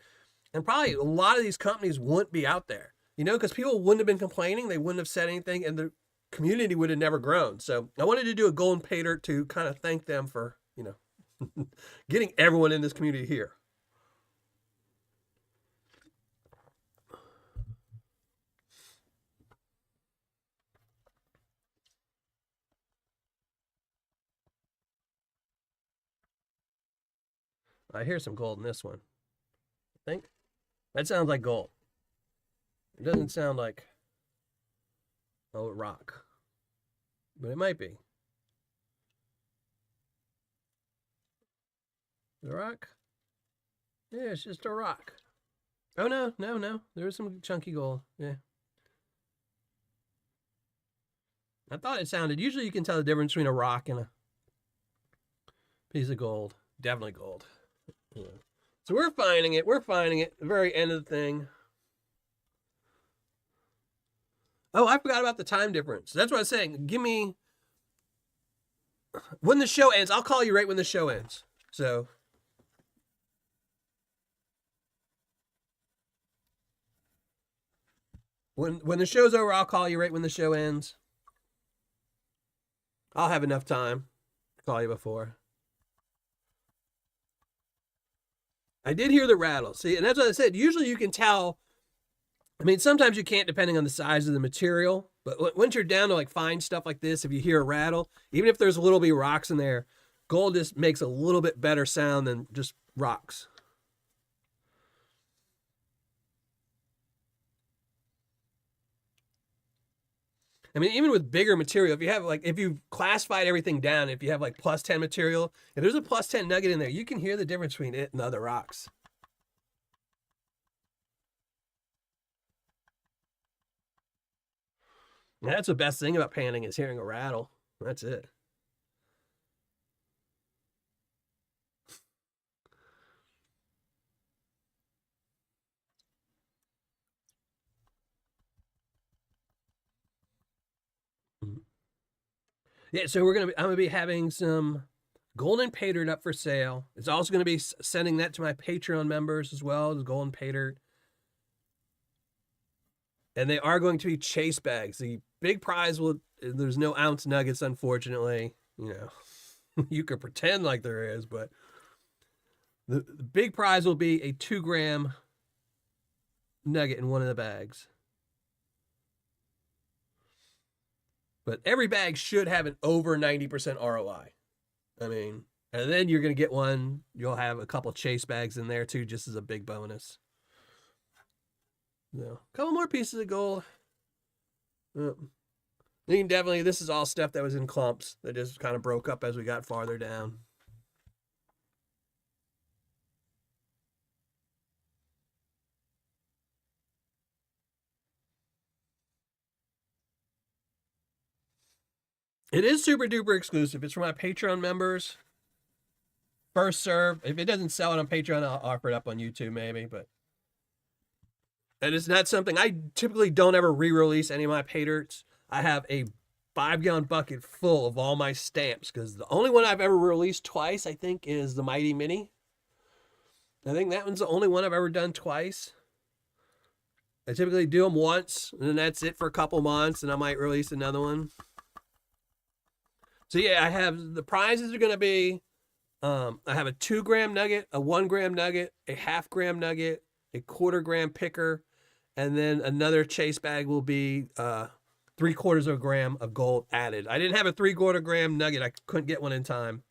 And probably a lot of these companies wouldn't be out there, because people wouldn't have been complaining. They wouldn't have said anything, and the community would have never grown. So I wanted to do a golden Paydirt to kind of thank them for, getting everyone in this community here. I hear some gold in this one. I think that sounds like gold. It doesn't sound like rock, but it might be. The rock? Yeah, it's just a rock. Oh no. There was some chunky gold. Yeah. I thought it sounded. Usually you can tell the difference between a rock and a piece of gold. Definitely gold. Yeah. So we're finding it. The very end of the thing. Oh, I forgot about the time difference. That's what I was saying. Give me when the show ends. I'll call you right when the show ends. So when the show's over, I'll call you right when the show ends. I'll have enough time to call you before. I did hear the rattle. See, and that's what I said. Usually you can tell. I mean, sometimes you can't depending on the size of the material. But once you're down to like fine stuff like this, if you hear a rattle, even if there's a little bit of rocks in there, gold just makes a little bit better sound than just rocks. I mean, even with bigger material, if you classified everything down, if you have like plus 10 material, if there's a plus 10 nugget in there, you can hear the difference between it and other rocks. And that's the best thing about panning is hearing a rattle. That's it. Yeah, so I'm gonna be having some golden Paydirt up for sale. It's also gonna be sending that to my Patreon members as well as golden Paydirt. And they are going to be chase bags. The big prize there's no ounce nuggets, unfortunately. You could pretend like there is, but the big prize will be a 2-gram nugget in one of the bags. But every bag should have an over 90% ROI. I mean, and then you're going to get one. You'll have a couple chase bags in there too, just as a big bonus. A couple more pieces of gold. You can definitely, this is all stuff that was in clumps that just kind of broke up as we got farther down. It is super duper exclusive. It's for my Patreon members. First serve. If it doesn't sell it on Patreon, I'll offer it up on YouTube maybe, but. And it's not something, I typically don't ever re-release any of my Paydirts. I have a 5-gallon bucket full of all my stamps because the only one I've ever released twice, I think, is the Mighty Mini. I think that one's the only one I've ever done twice. I typically do them once, and then that's it for a couple months, and I might release another one. So yeah, I have the prizes are going to be I have a 2-gram nugget, a 1-gram nugget, a half-gram nugget, a 1/4-gram picker, and then another chase bag will be 3/4 of a gram of gold added. I didn't have a 3/4-gram nugget. I couldn't get one in time.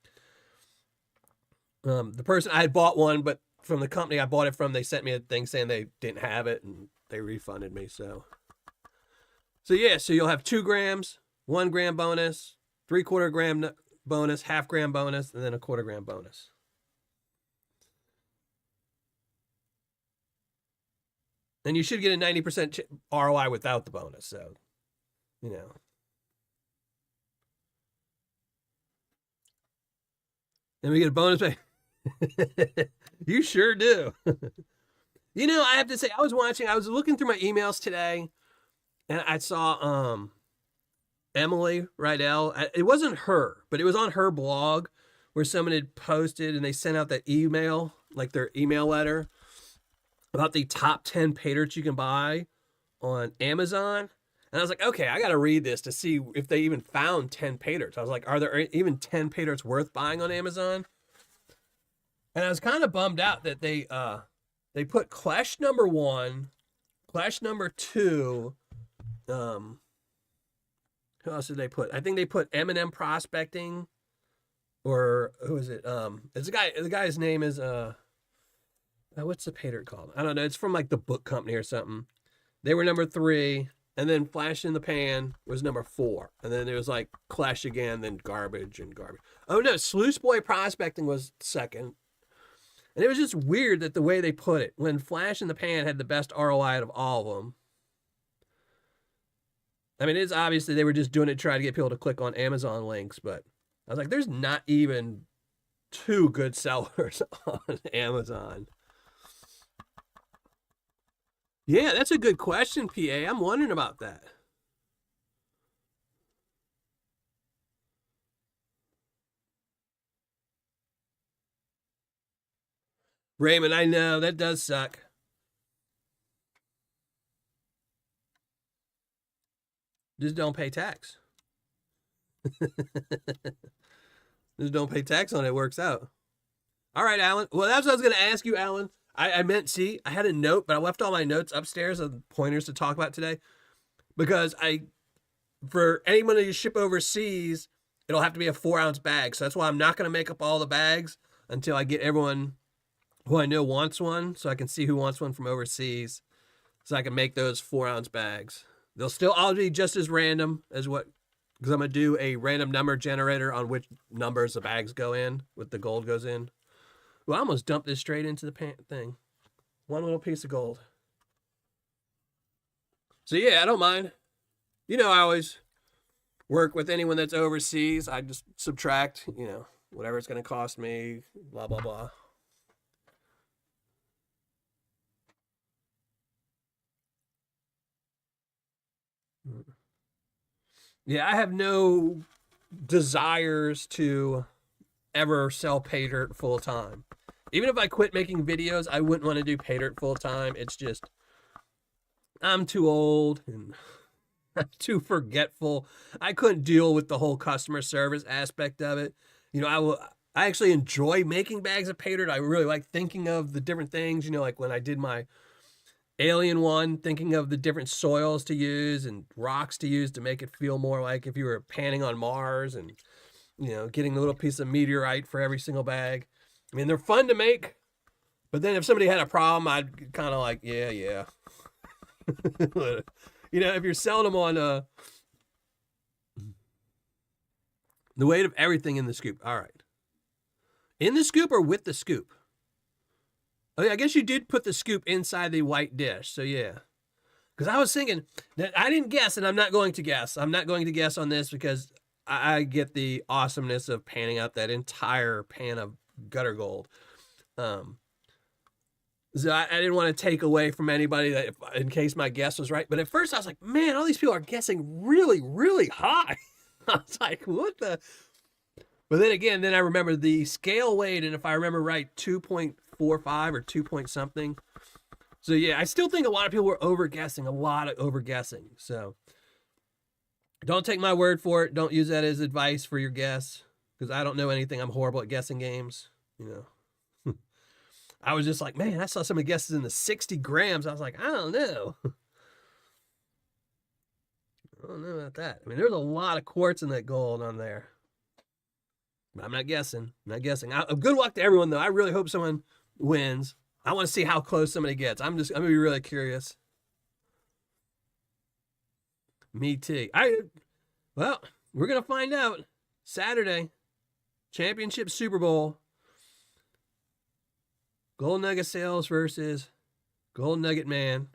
The person I had bought one, but from the company I bought it from, they sent me a thing saying they didn't have it and they refunded me. So yeah, so you'll have 2 grams, 1 gram bonus, 3/4 gram bonus, half-gram bonus, and then a 1/4 gram bonus. And you should get a 90% ROI without the bonus. So, you know. Then we get a bonus pay. You sure do. You know, I have to say, I was looking through my emails today, and I saw Emily Rydell. It wasn't her, but it was on her blog where someone had posted and they sent out that email, like their email letter, about the top 10 Paydirts you can buy on Amazon. And I was like, okay, I got to read this to see if they even found 10 Paydirts. I was like, are there even 10 Paydirts worth buying on Amazon? And I was kind of bummed out that they put Clash number 1, Clash number 2. Who else did they put? I think they put M&M Prospecting, or who is it? It's a guy. The guy's name is what's the Paydirt called? I don't know. It's from like the book company or something. They were number 3, and then Flash in the Pan was number 4, and then there was like Clash again, then garbage and garbage. Oh no, Sluice Boy Prospecting was 2nd. And it was just weird that the way they put it, when Flash in the Pan had the best ROI out of all of them. I mean, it's obviously they were just doing it to try to get people to click on Amazon links, but I was like, there's not even 2 good sellers on Amazon. Yeah, that's a good question, PA. I'm wondering about that. Raymond, I know, that does suck. Just don't pay tax. Just don't pay tax on it. It works out. All right, Alan. Well, that's what I was going to ask you, Alan. I meant, see, I had a note, but I left all my notes upstairs of pointers to talk about today. Because for anyone that you ship overseas, it'll have to be a 4-ounce bag. So that's why I'm not going to make up all the bags until I get everyone who I know wants one, so I can see who wants one from overseas, so I can make those 4-ounce bags. They'll still all be just as random as what, because I'm going to do a random number generator on which numbers the bags go in, what the gold goes in. Well, I almost dumped this straight into the thing. One little piece of gold. So yeah, I don't mind. You know, I always work with anyone that's overseas. I just subtract, you know, whatever it's going to cost me, blah, blah, blah. Yeah, I have no desires to ever sell Paydirt full time. Even if I quit making videos, I wouldn't want to do Paydirt full time. It's just, I'm too old and I'm too forgetful. I couldn't deal with the whole customer service aspect of it. You know, I actually enjoy making bags of Paydirt. I really like thinking of the different things, you know, like when I did my Alien one, thinking of the different soils to use and rocks to use to make it feel more like if you were panning on Mars, and, you know, getting a little piece of meteorite for every single bag. I mean, they're fun to make, but then if somebody had a problem, I'd kind of like, yeah. You know, if you're selling them on the weight of everything in the scoop. All right. In the scoop or with the scoop? Oh, yeah, I guess you did put the scoop inside the white dish. So, yeah. Because I was thinking that I didn't guess, and I'm not going to guess. I'm not going to guess on this because I get the awesomeness of panning out that entire pan of gutter gold. So I didn't want to take away from anybody that in case my guess was right. But at first I was like, man, all these people are guessing really, really high. I was like, what the? But then again, then I remember the scale weight, and if I remember right, 2.45 or 2 point something. So yeah, I still think a lot of people were overguessing, a lot of overguessing. So don't take my word for it. Don't use that as advice for your guess. because I don't know anything. I'm horrible at guessing games, I was just like, man, I saw some of the guesses in the 60 grams. I was like, I don't know. I don't know about that. I mean, there's a lot of quartz in that gold on there. But I'm not guessing. Good luck to everyone, though. I really hope someone wins. I want to see how close somebody gets. I'm going to be really curious. Me too. Well, we're going to find out Saturday. Championship Super Bowl. Gold Nugget Sales versus Gold Nugget Man.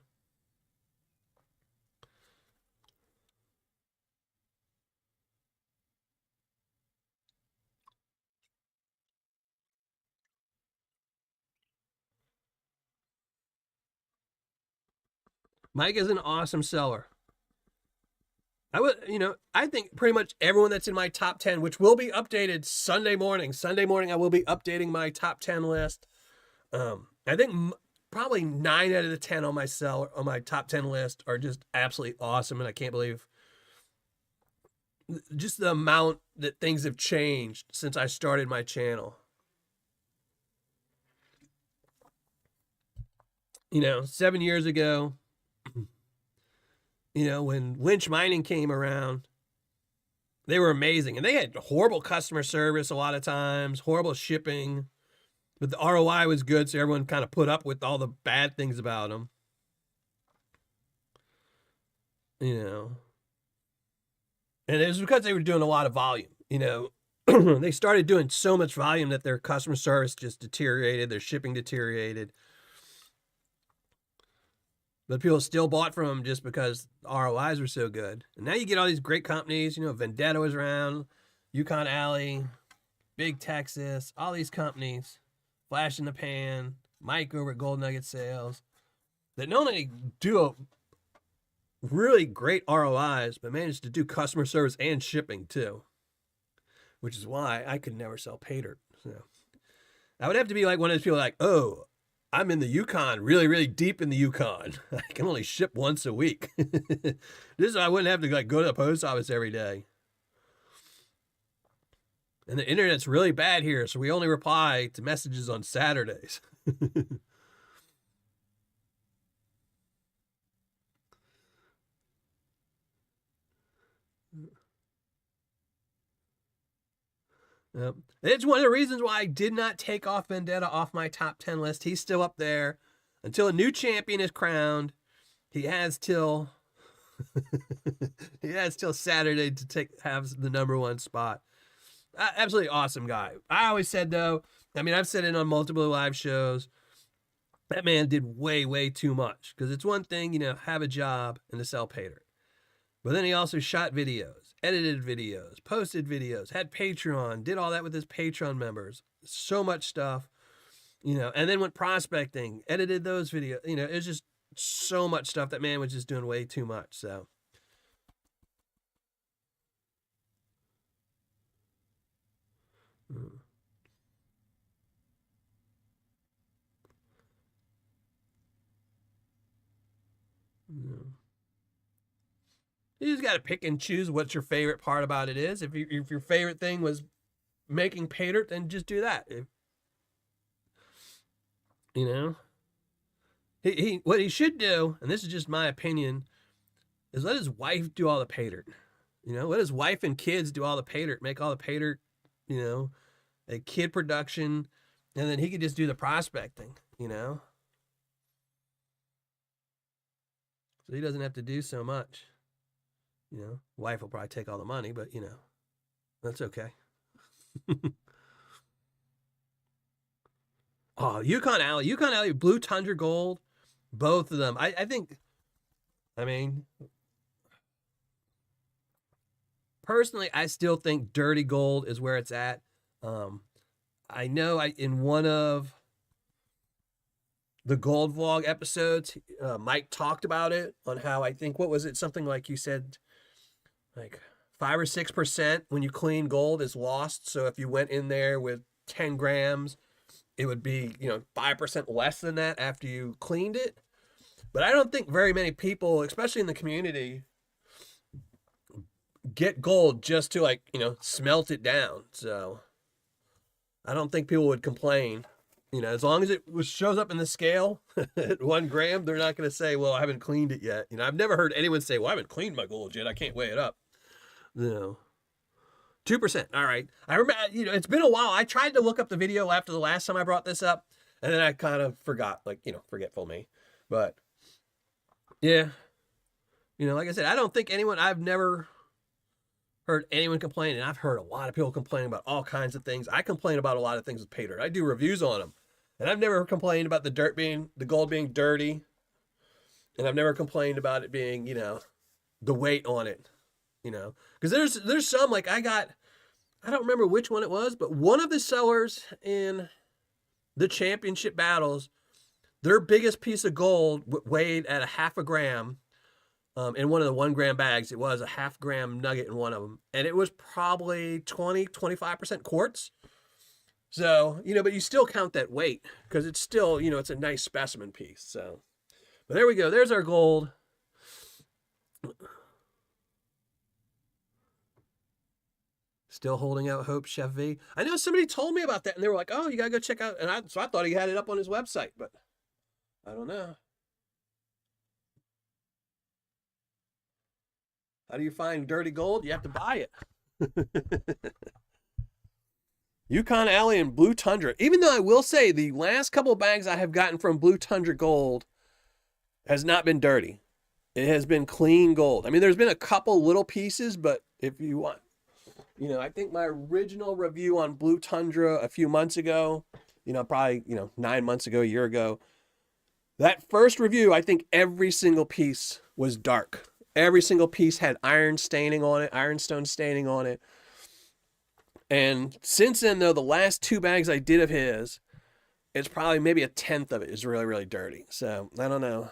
Mike is an awesome seller. I think pretty much everyone that's in my top 10, which will be updated Sunday morning. Sunday morning, I will be updating my top 10 list. I think probably 9 out of the 10 on my top 10 list are just absolutely awesome. And I can't believe just the amount that things have changed since I started my channel. 7 years ago, when winch mining came around, they were amazing. And they had horrible customer service a lot of times, horrible shipping. But the ROI was good, so everyone kind of put up with all the bad things about them. And it was because they were doing a lot of volume. They started doing so much volume that their customer service just deteriorated, their shipping deteriorated. But people still bought from them just because the ROIs were so good. And now you get all these great companies, Vendetta was around, Yukon Alley, Big Texas, all these companies, Flash in the Pan, Mike over at Gold Nugget Sales, that not only do a really great ROIs, but manage to do customer service and shipping too. Which is why I could never sell Paydirt. So I would have to be like one of those people like, oh, I'm in the Yukon, really, really deep in the Yukon. I can only ship once a week. This I wouldn't have to go to the post office every day. And the internet's really bad here, so we only reply to messages on Saturdays. Yep. It's one of the reasons why I did not take off Vendetta off my top 10 list. He's still up there. Until a new champion is crowned, he has till Saturday to have the number 1 spot. Absolutely awesome guy. I always said, though, I've said it on multiple live shows, that man did way, way too much. Because it's one thing, have a job and to sell Paydirt. But then he also shot videos, edited videos, posted videos, had Patreon, did all that with his Patreon members. So much stuff, and then went prospecting, edited those videos. It's just so much stuff. That man was just doing way too much. So. You just got to pick and choose what your favorite part about it is. If your favorite thing was making Paydirt, then just do that. What he should do, and this is just my opinion, is let his wife do all the Paydirt. Let his wife and kids do all the Paydirt, make all the Paydirt, a kid production, and then he could just do the prospecting, So he doesn't have to do so much. Wife will probably take all the money, but that's okay. Oh, Yukon Alley, Blue Tundra Gold, both of them. I think, personally, I still think Dirty Gold is where it's at. I know in one of the Gold Vlog episodes, Mike talked about it on how I think, what was it? Something like you said, like 5 or 6% when you clean gold is lost. So if you went in there with 10 grams, it would be, 5% less than that after you cleaned it. But I don't think very many people, especially in the community, get gold just to, like, smelt it down. So I don't think people would complain. As long as it shows up in the scale at 1 gram, they're not going to say, well, I haven't cleaned it yet. I've never heard anyone say, well, I haven't cleaned my gold yet, I can't weigh it up. 2%. All right. I remember, it's been a while. I tried to look up the video after the last time I brought this up, and then I kind of forgot, forgetful me. But yeah, like I said, I don't think I've never heard anyone complain, and I've heard a lot of people complain about all kinds of things. I complain about a lot of things with Paydirt. I do reviews on them, and I've never complained about the gold being dirty, and I've never complained about it being, the weight on it, because there's some, like, I don't remember which one it was, but one of the sellers in the championship battles, their biggest piece of gold weighed at 0.5 gram. In one of the 1 gram bags, it was a 0.5 gram nugget in one of them. And it was probably 25% quartz. So, but you still count that weight because it's still, it's a nice specimen piece. So, but there we go. There's our gold. Still holding out hope, Chef V. I know somebody told me about that and they were like, oh, you got to go check out. And so I thought he had it up on his website, but I don't know. How do you find dirty gold? You have to buy it. Yukon Alley and Blue Tundra. Even though I will say the last couple of bags I have gotten from Blue Tundra Gold has not been dirty. It has been clean gold. I mean, there's been a couple little pieces, but if you want, I think my original review on Blue Tundra a few months ago, probably, 9 months ago, a year ago, that first review, I think every single piece was dark. Every single piece had ironstone staining on it. And since then, though, the last 2 bags I did of his, it's probably maybe 1/10 of it is really, really dirty. So, I don't know.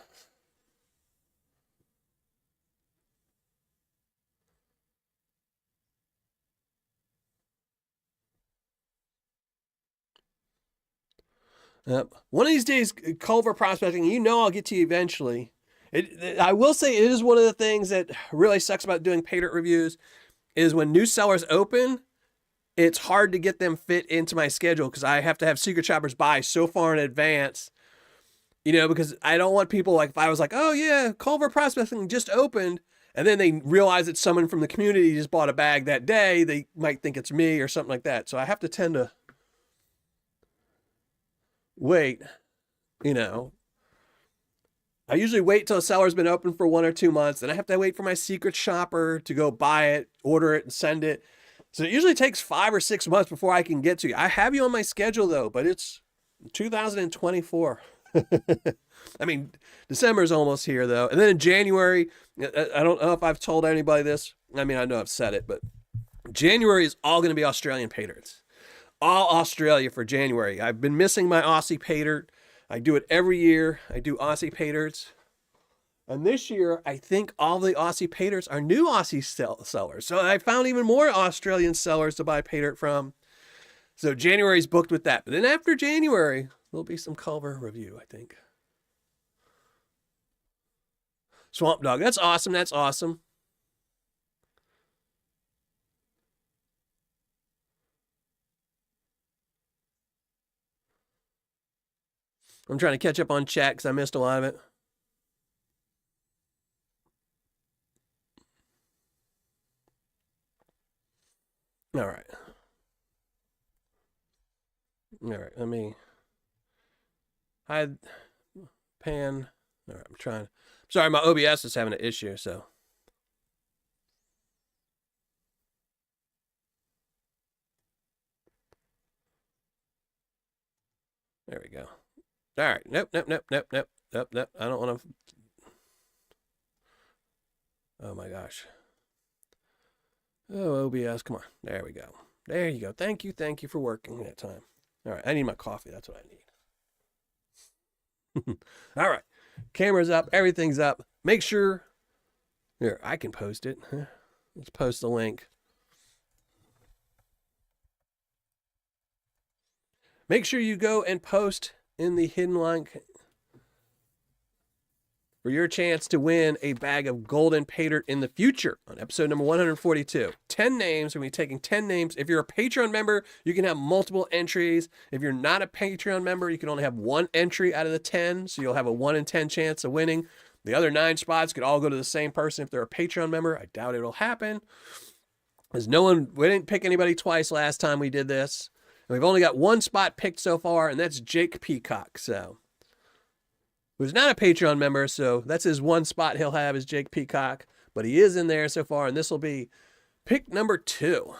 One of these days, Culver prospecting, I'll get to you eventually. I will say it is one of the things that really sucks about doing Paydirt reviews is when new sellers open, it's hard to get them fit into my schedule because I have to have secret shoppers buy so far in advance, because I don't want people, like, if I was like, oh yeah, Culver prospecting just opened, and then they realize that someone from the community just bought a bag that day, they might think it's me or something like that. So I have to tend to wait, I usually wait till a seller's been open for 1 or 2 months. Then I have to wait for my secret shopper to go buy it, order it, and send it. So it usually takes 5 or 6 months before I can get to you. I have you on my schedule, though, but it's 2024. I mean, December is almost here, though. And then in January, I don't know if I've told anybody this. I mean, I know I've said it, but January is all going to be Australian Paydirts. All Australia for January. I've been missing my Aussie Paydirt. I do it every year. I do Aussie Paydirts. And this year, I think all the Aussie Paydirts are new Aussie sellers. So I found even more Australian sellers to buy Paydirt from. So January's booked with that. But then after January, there'll be some Culver review, I think. Swamp Dog. That's awesome. That's awesome. I'm trying to catch up on chat because I missed a lot of it. All right. All right. Let me hide pan. All right. I'm trying. Sorry, my OBS is having an issue, so. There we go. All right. Nope. I don't want to. Oh my gosh. Oh, OBS. Come on. There we go. There you go. Thank you. Thank you for working that time. All right. I need my coffee. That's what I need. All right. Camera's up. Everything's up. Make sure. Here, I can post it. Let's post the link. Make sure you go and post in the hidden link. for your chance to win a bag of golden Paydirt in the future on episode number 142. 10 names. We're going to be taking 10 names. If you're a Patreon member, you can have multiple entries. If you're not a Patreon member, you can only have one entry out of the 10, so you'll have a 1 in 10 chance of winning. The other 9 spots could all go to the same person if they're a Patreon member. I doubt it'll happen. Because we didn't pick anybody twice last time we did this. And we've only got 1 spot picked so far, and that's Jake Peacock. So, who's not a Patreon member, so that's his 1 spot he'll have is Jake Peacock. But he is in there so far, and this will be pick number 2.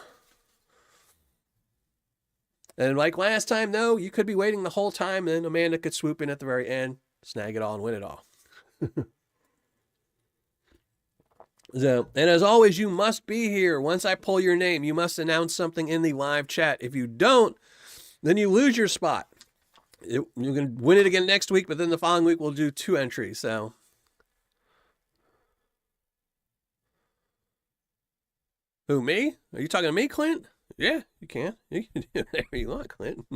And like last time, though, you could be waiting the whole time, and then Amanda could swoop in at the very end, snag it all, and win it all. So, and as always, you must be here. Once I pull your name, you must announce something in the live chat. If you don't, then you lose your spot. You can win it again next week, but then the following week we'll do 2 entries. So, who, me? Are you talking to me, Clint? Yeah, you can. You can do whatever you want, Clint.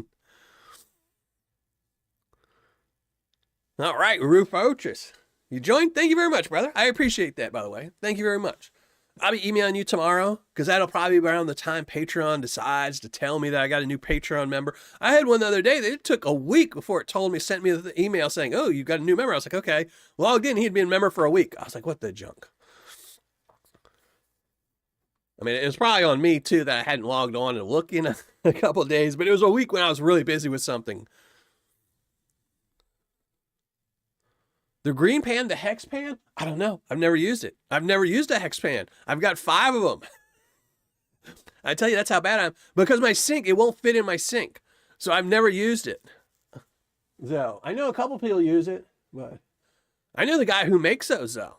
All right, Roof Otis. You joined? Thank you very much, brother. I appreciate that, by the way. Thank you very much. I'll be emailing you tomorrow because that'll probably be around the time Patreon decides to tell me that I got a new Patreon member. I had one the other day that it took a week before it sent me the email saying, oh, you got a new member. I was like, okay. Logged in. He'd been a member for a week. I was like, what the junk? I mean, it was probably on me, too, that I hadn't logged on to look in a couple of days, but it was a week when I was really busy with something. The green pan, the hex pan? I don't know. I've never used it. I've never used a hex pan. I've got 5 of them. I tell you, that's how bad I am. Because my sink, it won't fit in my sink. So I've never used it. So I know a couple people use it, but I know the guy who makes those, though.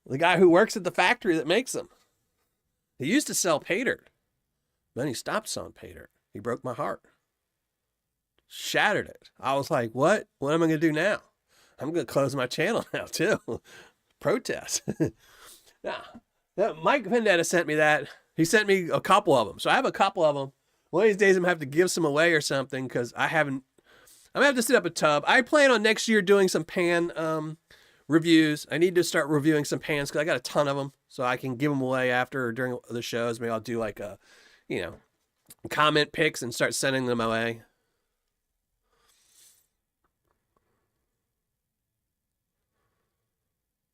The guy who works at the factory that makes them. He used to sell Paydirt. Then he stopped selling Paydirt. He broke my heart. Shattered it. I was like, what? What am I going to do now? I'm going to close my channel now, too. Protest. Now, Mike Vendetta sent me that. He sent me a couple of them. So I have a couple of them. One of these days I'm going to have to give some away or something because I'm going to have to set up a tub. I plan on next year doing some pan reviews. I need to start reviewing some pans because I got a ton of them. So I can give them away after or during the shows. Maybe I'll do like a, comment picks and start sending them away.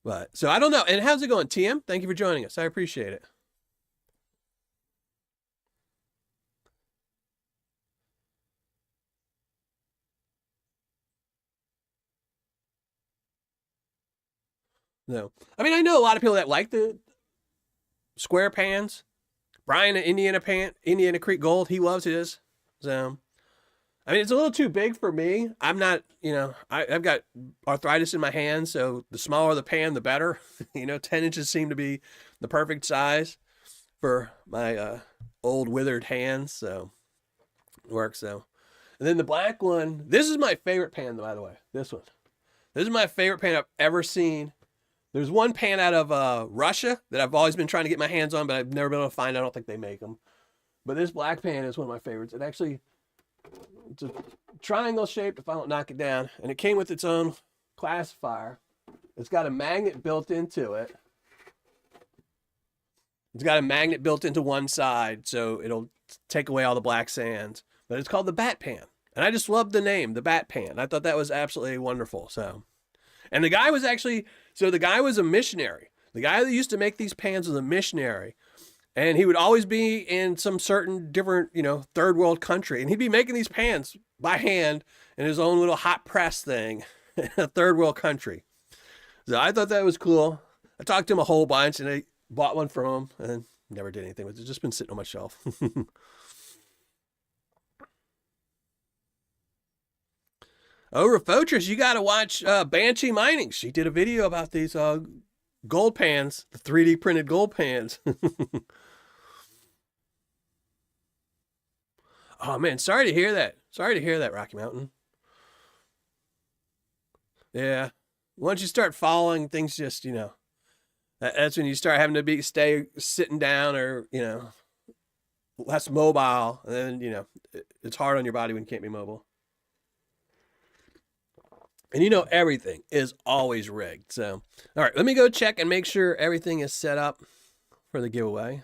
But, so I don't know. And how's it going, TM? Thank you for joining us. I appreciate it. No. I mean, I know a lot of people that like the square pans. Brian at Indiana Creek Gold, he loves his. So, I mean, it's a little too big for me. I'm not, I've got arthritis in my hands, so the smaller the pan, the better. 10 inches seem to be the perfect size for my old withered hands, so it works. So, and then the black one, this is my favorite pan, by the way, this one. This is my favorite pan I've ever seen. There's one pan out of Russia that I've always been trying to get my hands on, but I've never been able to find. I don't think they make them. But this black pan is one of my favorites. It's a triangle shaped if I don't knock it down. And it came with its own classifier. It's got a magnet built into it. It's got a magnet built into one side, so it'll take away all the black sands. But it's called the Bat Pan. And I just love the name, the Bat Pan. I thought that was absolutely wonderful. So, and the guy was a missionary. The guy that used to make these pans was a missionary. And he would always be in some certain different, third world country. And he'd be making these pans by hand in his own little hot press thing in a third world country. So I thought that was cool. I talked to him a whole bunch and I bought one from him and never did anything with it. It's just been sitting on my shelf. Oh, Refotris, you got to watch Banshee Mining. She did a video about these gold pans, the 3D printed gold pans. Oh, man, sorry to hear that. Sorry to hear that, Rocky Mountain. Yeah. Once you start following, things just, that's when you start having to stay sitting down or, less mobile. And then, it's hard on your body when you can't be mobile. And you know, everything is always rigged. So, all right, let me go check and make sure everything is set up for the giveaway.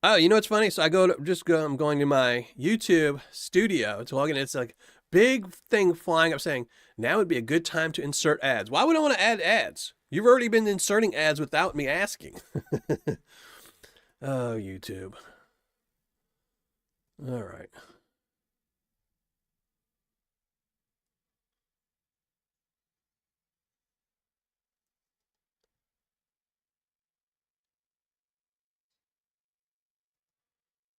Oh, you know what's funny? So I'm going to my YouTube studio to log in. It's like big thing flying up saying, now would be a good time to insert ads. Why would I want to add ads? You've already been inserting ads without me asking. Oh, YouTube. All right.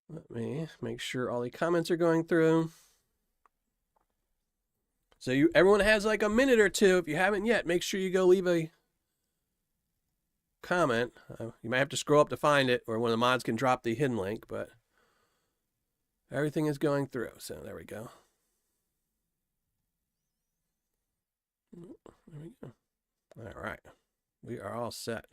Let me make sure all the comments are going through. So everyone has like a minute or two. If you haven't yet, make sure you go leave a comment. You might have to scroll up to find it, or one of the mods can drop the hidden link, but everything is going through. So there we go. There we go. All right. We are all set.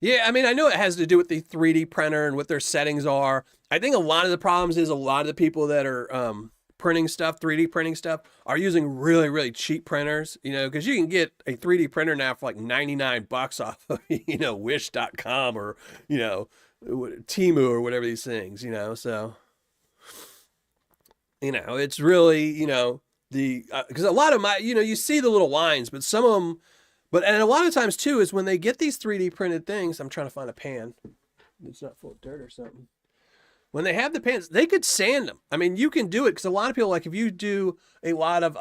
Yeah, I mean, I know it has to do with the 3D printer and what their settings are. I think a lot of the problems is a lot of the people that are printing stuff, 3D printing stuff, are using really, really cheap printers, you know, because you can get a 3D printer now for like 99 bucks off of, you know, wish.com or, you know, Temu or whatever these things, you know, so, you know, it's really, you know, because a lot of my, you know, you see the little lines, but some of them, and a lot of times too is when they get these 3D printed things. I'm trying to find a pan. It's not full of dirt or something. When they have the pans, they could sand them. I mean, you can do it because a lot of people, like if you do a lot of,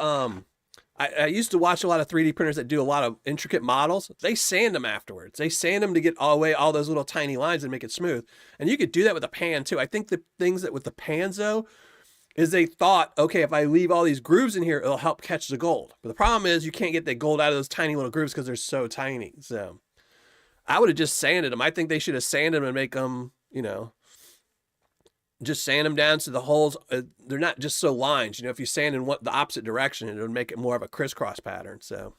I used to watch a lot of 3D printers that do a lot of intricate models. They sand them afterwards. They sand them to get away all those little tiny lines and make it smooth. And you could do that with a pan too. I think the things that with the pans though, is they thought, okay, if I leave all these grooves in here, it'll help catch the gold. But the problem is you can't get the gold out of those tiny little grooves because they're so tiny. So I would have just sanded them. I think they should have sanded them and make them, you know, just sand them down so the holes, they're not just so lines. You know, if you sand in the opposite direction, it would make it more of a crisscross pattern. So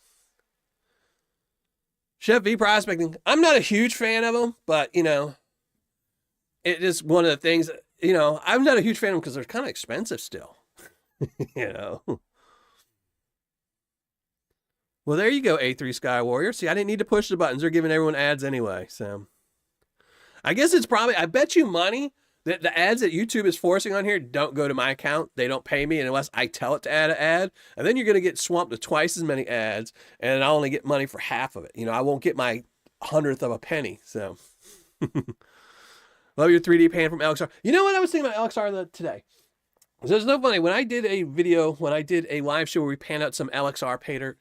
Chef V Prospecting, I'm not a huge fan of them, but, you know, it is one of the things that, you know, I'm not a huge fan of them because they're kind of expensive still, you know. Well, there you go, A3 Sky Warrior. See, I didn't need to push the buttons. They're giving everyone ads anyway. So I guess it's probably, I bet you money that the ads that YouTube is forcing on here don't go to my account. They don't pay me unless I tell it to add an ad. And then you're going to get swamped with twice as many ads. And I'll only get money for half of it. You know, I won't get my 100th of a penny. So love your 3D pan from LXR. You know what I was thinking about LXR today? So it's no funny. When I did a live show where we panned out some LXR Paydirt,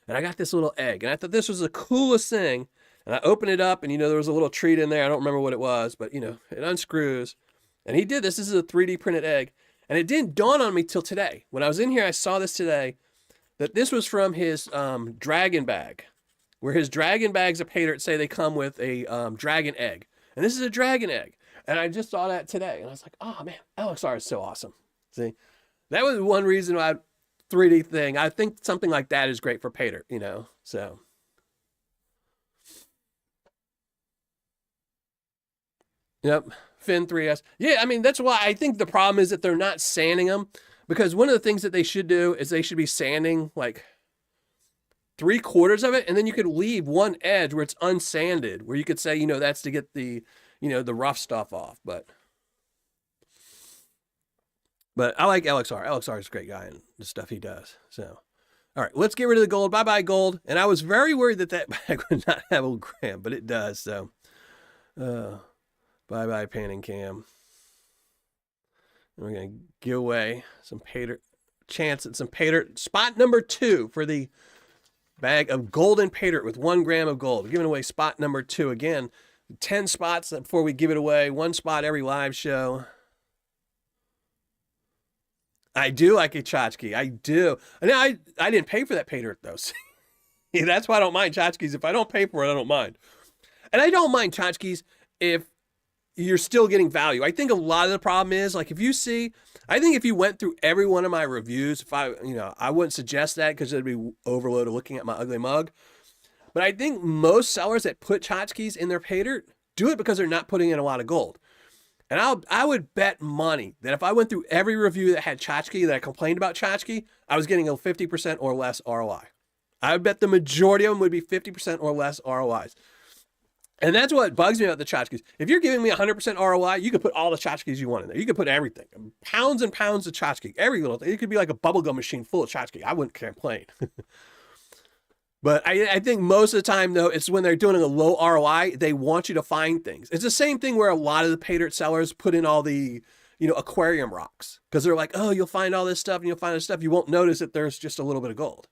and I got this little egg, and I thought this was the coolest thing. And I opened it up, and, you know, there was a little treat in there. I don't remember what it was, but, you know, it unscrews. And he did this. This is a 3D printed egg. And it didn't dawn on me till today. When I was in here, I saw this today, that this was from his dragon bag, where his dragon bags of Paydirt say they come with a dragon egg. And this is a dragon egg. And I just saw that today. And I was like, oh, man, LXR is so awesome. See, that was one reason why 3D thing. I think something like that is great for Paydirt, you know, so. Yep, Fin 3S. Yeah, I mean, that's why I think the problem is that they're not sanding them, because one of the things that they should do is they should be sanding like 3/4 of it, and then you could leave one edge where it's unsanded, where you could say, you know, that's to get the, you know, the rough stuff off. But I like LXR. LXR is a great guy and the stuff he does. So, all right, let's get rid of the gold. Bye-bye, gold. And I was very worried that that bag would not have a gram, but it does. So, bye-bye, pan and cam. And we're going to give away some Paydirt, chance at some Paydirt. Spot number 2 for the bag of golden Paydirt with 1 gram of gold. We're giving away spot number 2. Again, 10 spots before we give it away. 1 spot every live show. I do like a tchotchke. I do. And I didn't pay for that Paydirt, though. That's why I don't mind tchotchkes. If I don't pay for it, I don't mind. And I don't mind tchotchkes if you're still getting value. I think a lot of the problem is, like, if you see, I think if you went through every one of my reviews, I wouldn't suggest that because it'd be overloaded looking at my ugly mug. But I think most sellers that put tchotchkes in their Paydirt do it because they're not putting in a lot of gold. And I would bet money that if I went through every review that had tchotchke, that I complained about tchotchke, I was getting a 50% or less ROI. I would bet the majority of them would be 50% or less ROIs. And that's what bugs me about the tchotchkes. If you're giving me 100% ROI, you could put all the tchotchkes you want in there. You could put everything. Pounds and pounds of tchotchke. Every little thing. It could be like a bubblegum machine full of tchotchke. I wouldn't complain. But I think most of the time, though, it's when they're doing a low ROI, they want you to find things. It's the same thing where a lot of the Paydirt sellers put in all the, aquarium rocks. Because they're like, oh, you'll find all this stuff and you'll find this stuff. You won't notice that there's just a little bit of gold.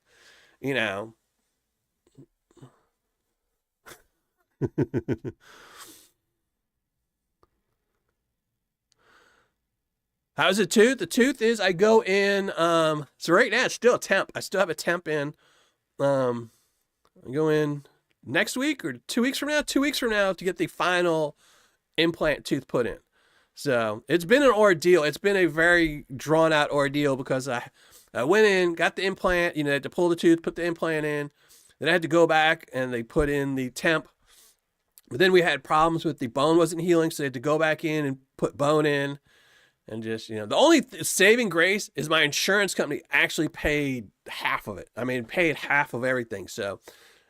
How's the tooth? The tooth is I go in, so right now it's still a temp. I still have a temp in. I go in next week or 2 weeks from now? 2 weeks from now to get the final implant tooth put in. So it's been an ordeal. It's been a very drawn out ordeal because I went in, got the implant, I had to pull the tooth, put the implant in. Then I had to go back and they put in the temp. But then we had problems with the bone wasn't healing, so they had to go back in and put bone in. And just, the only saving grace is my insurance company actually paid half of it. Paid half of everything. So,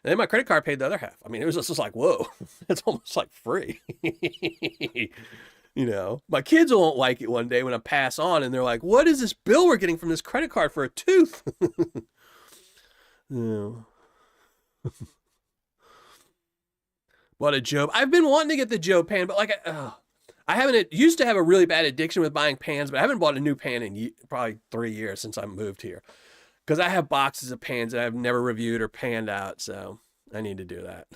and then my credit card paid the other half. It was just like, whoa, it's almost like free. My kids won't like it one day when I pass on and they're like, what is this bill we're getting from this credit card for a tooth? What a joke. I've been wanting to get the Joe pan, but I haven't used to have a really bad addiction with buying pans, but I haven't bought a new pan in probably 3 years since I moved here. Because I have boxes of pans that I've never reviewed or panned out, so I need to do that.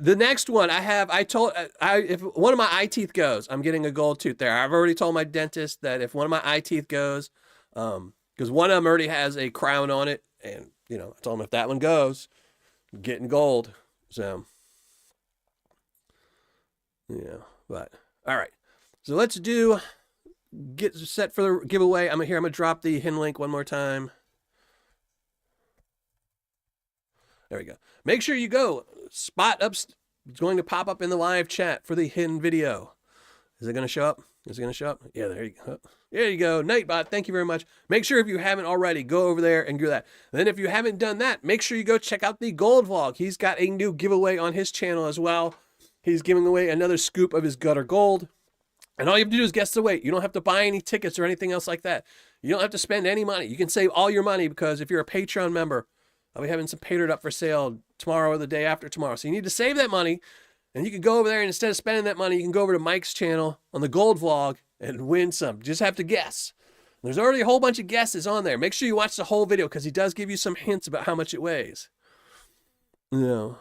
The next one if one of my eye teeth goes, I'm getting a gold tooth there. I've already told my dentist that if one of my eye teeth goes, because one of them already has a crown on it, and I told him if that one goes, I'm getting gold. So yeah, but all right. So let's get set for the giveaway. I'm gonna drop the hidden link one more time. There we go. Make sure you go spot up. It's going to pop up in the live chat for the hidden video. Is it going to show up? Is it going to show up? Yeah, there you go. There you go. Nightbot, thank you very much. Make sure if you haven't already, go over there and do that. And then if you haven't done that, make sure you go check out the Gold Vlog. He's got a new giveaway on his channel as well. He's giving away another scoop of his gutter gold. And all you have to do is guess the weight. You don't have to buy any tickets or anything else like that. You don't have to spend any money. You can save all your money because if you're a Patreon member, I'll be having some Paydirt up for sale tomorrow or the day after tomorrow. So you need to save that money. And you can go over there and instead of spending that money, you can go over to Mike's channel on the Gold Vlog and win some. You just have to guess. There's already a whole bunch of guesses on there. Make sure you watch the whole video because he does give you some hints about how much it weighs. No.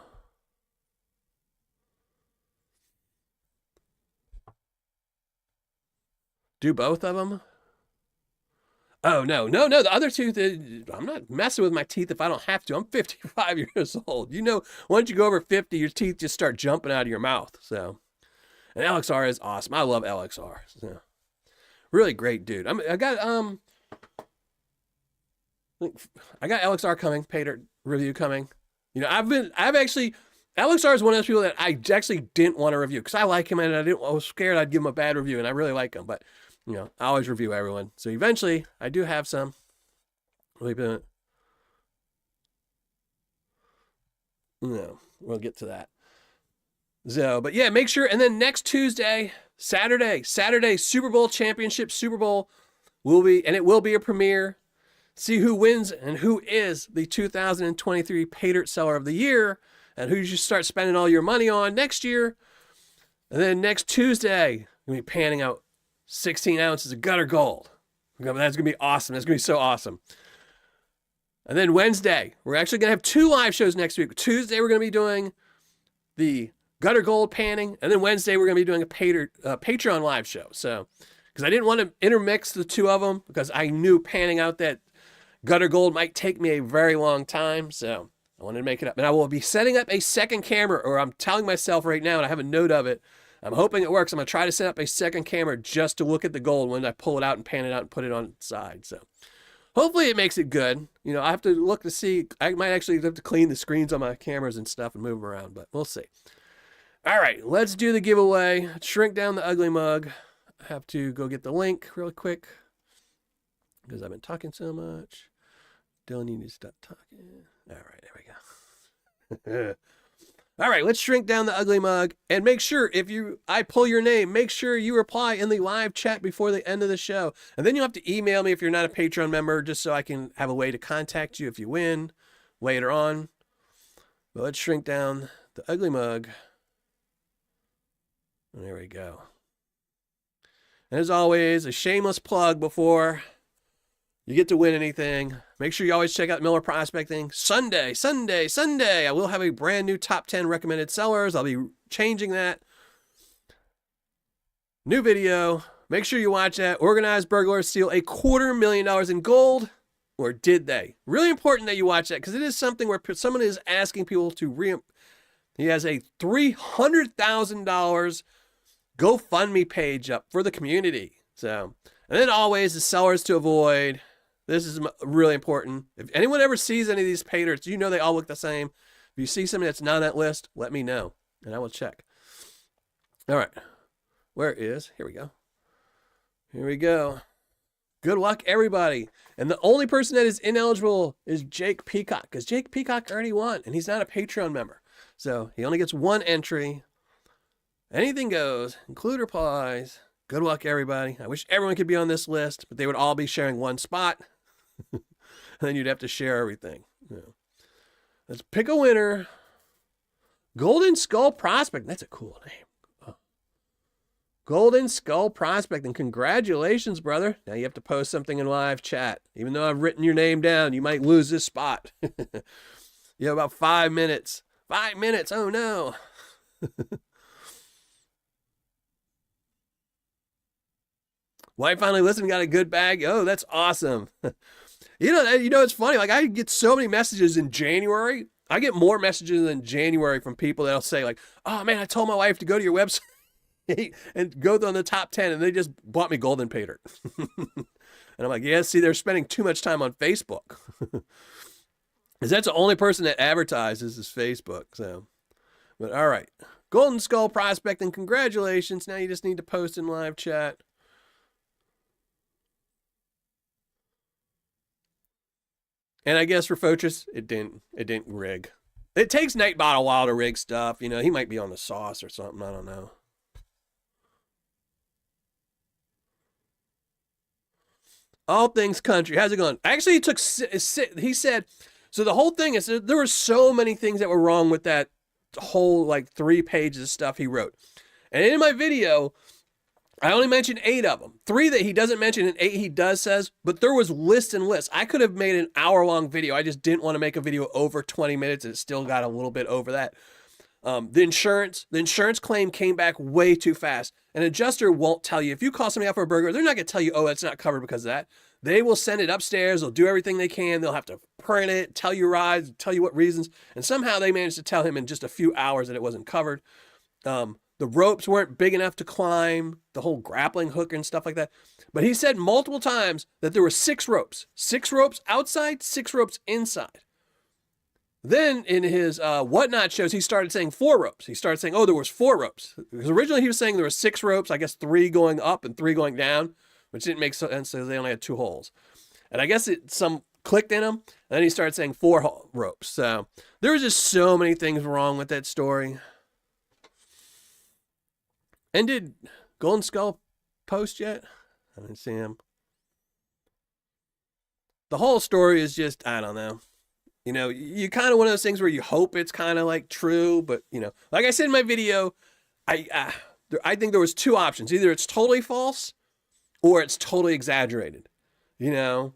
Do both of them? Oh, no. The other tooth is, I'm not messing with my teeth if I don't have to. I'm 55 years old. Once you go over 50, your teeth just start jumping out of your mouth. So, and LXR is awesome. I love LXR. So, really great dude. I got LXR coming, Paydirt review coming. LXR is one of those people that I actually didn't want to review because I like him and I was scared I'd give him a bad review and I really like him, but I always review everyone. So eventually I do have some. We'll get to that. So, but yeah, make sure. And then next Tuesday, Saturday, Super Bowl championship, Super Bowl it will be a premiere. See who wins and who is the 2023 Paydirt Seller of the Year and who you should start spending all your money on next year. And then next Tuesday, we'll be panning out 16 ounces of gutter gold. That's going to be awesome. That's going to be so awesome. And then Wednesday, we're actually going to have 2 live shows next week. Tuesday, we're going to be doing the gutter gold panning. And then Wednesday, we're going to be doing a Patreon live show. So, because I didn't want to intermix the two of them because I knew panning out that gutter gold might take me a very long time. So I wanted to make it up. And I will be setting up a second camera, or I'm telling myself right now, and I have a note of it. I'm hoping it works. I'm going to try to set up a second camera just to look at the gold when I pull it out and pan it out and put it on its side. So Hopefully it makes it good. You know, I have to look to see. I might actually have to clean the screens on my cameras and stuff and move them around, but we'll see. All right, let's do the giveaway. Shrink down the ugly mug. I have to go get the link really quick because I've been talking so much. Dylan, you need to stop talking. All right, there we go. All right, let's shrink down the ugly mug and make sure I pull your name, make sure you reply in the live chat before the end of the show. And then you'll have to email me if you're not a Patreon member, just so I can have a way to contact you if you win later on. But let's shrink down the ugly mug. And there we go. And as always, a shameless plug before you get to win anything. Make sure you always check out Miller Prospecting. Sunday. I will have a brand new top 10 recommended sellers. I'll be changing that. New video. Make sure you watch that. Organized burglars steal $250,000 in gold. Or did they? Really important that you watch that because it is something where someone is asking people to He has a $300,000 GoFundMe page up for the community. So, and then always the sellers to avoid. This is really important. If anyone ever sees any of these Paydirts, you know they all look the same. If you see something that's not on that list, let me know, and I will check. All right. Here we go. Here we go. Good luck, everybody. And the only person that is ineligible is Jake Peacock, because Jake Peacock already won, and he's not a Patreon member. So he only gets one entry. Anything goes, include replies. Good luck, everybody. I wish everyone could be on this list, but they would all be sharing one spot. And then you'd have to share everything. Yeah. Let's pick a winner. Golden Skull Prospect. That's a cool name. Oh. Golden Skull Prospect. And congratulations, brother. Now you have to post something in live chat. Even though I've written your name down, you might lose this spot. You have about 5 minutes. 5 minutes. Oh, no. Wife finally listened, got a good bag. Oh, that's awesome. You know, it's funny. Like, I get so many messages in January. I get more messages in January from people that'll say, like, oh, man, I told my wife to go to your website and go on the top 10, and they just bought me golden Paydirt. And I'm like, yeah, see, they're spending too much time on Facebook. Because that's the only person that advertises is Facebook. So, but all right. Golden Skull Prospecting, congratulations. Now you just need to post in live chat. And I guess for Fochus, it didn't rig. It takes Nightbot a while to rig stuff. You know, he might be on the sauce or something. I don't know. All things country. How's it going? Actually, he said, so the whole thing is there were so many things that were wrong with that whole like 3 pages of stuff he wrote. And in my video, I only mentioned 8 of them. 3 that he doesn't mention and 8 he does says, but there was lists and lists. I could have made an hour-long video. I just didn't want to make a video over 20 minutes, and it still got a little bit over that. The insurance claim came back way too fast. An adjuster won't tell you. If you call somebody out for a burglary, they're not going to tell you, oh, that's not covered because of that. They will send it upstairs. They'll do everything they can. They'll have to print it, tell you rides, tell you what reasons. And somehow they managed to tell him in just a few hours that it wasn't covered. The ropes weren't big enough to climb, the whole grappling hook and stuff like that. But he said multiple times that there were 6 ropes. 6 ropes outside, 6 ropes inside. Then in his whatnot shows, he started saying 4 ropes. He started saying, oh, there was 4 ropes. Because originally he was saying there were 6 ropes, I guess 3 going up and 3 going down, which didn't make sense because they only had 2 holes. And I guess some clicked in him, and then he started saying 4 ropes. So there was just so many things wrong with that story. And did Golden Skull post yet? I didn't see him. The whole story is just, I don't know. You know, you kind of one of those things where you hope it's kind of like true, but you know, like I said in my video, I think there was 2 options. Either it's totally false or it's totally exaggerated. You know,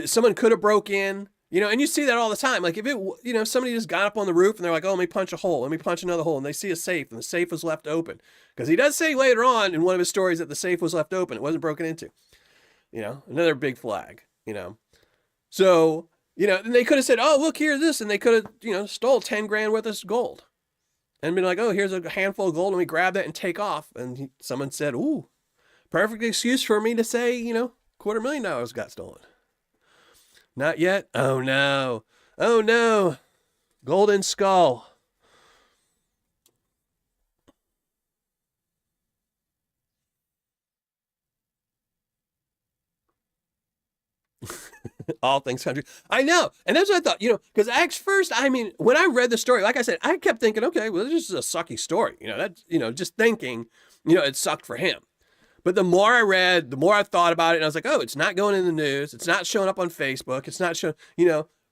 someone could have broke in, you know, and you see that all the time. Like if somebody just got up on the roof and they're like, oh, let me punch a hole. Let me punch another hole. And they see a safe and the safe was left open. Because he does say later on in one of his stories that the safe was left open. It wasn't broken into. You know, another big flag, you know. So, you know, and they could have said, oh, look, here's this. And they could have, you know, stole 10 grand worth of gold. And been like, oh, here's a handful of gold. Let me grab that and take off. And someone said, ooh, perfect excuse for me to say, you know, $250,000 got stolen. Not yet? Oh no. Oh no. Golden Skull. All things country. I know. And that's what I thought, because at first, I mean, when I read the story, like I said, I kept thinking, okay, well, this is a sucky story. That's, just thinking, it sucked for him. But the more I read, the more I thought about it, and I was like, oh, it's not going in the news. It's not showing up on Facebook. It's not showing,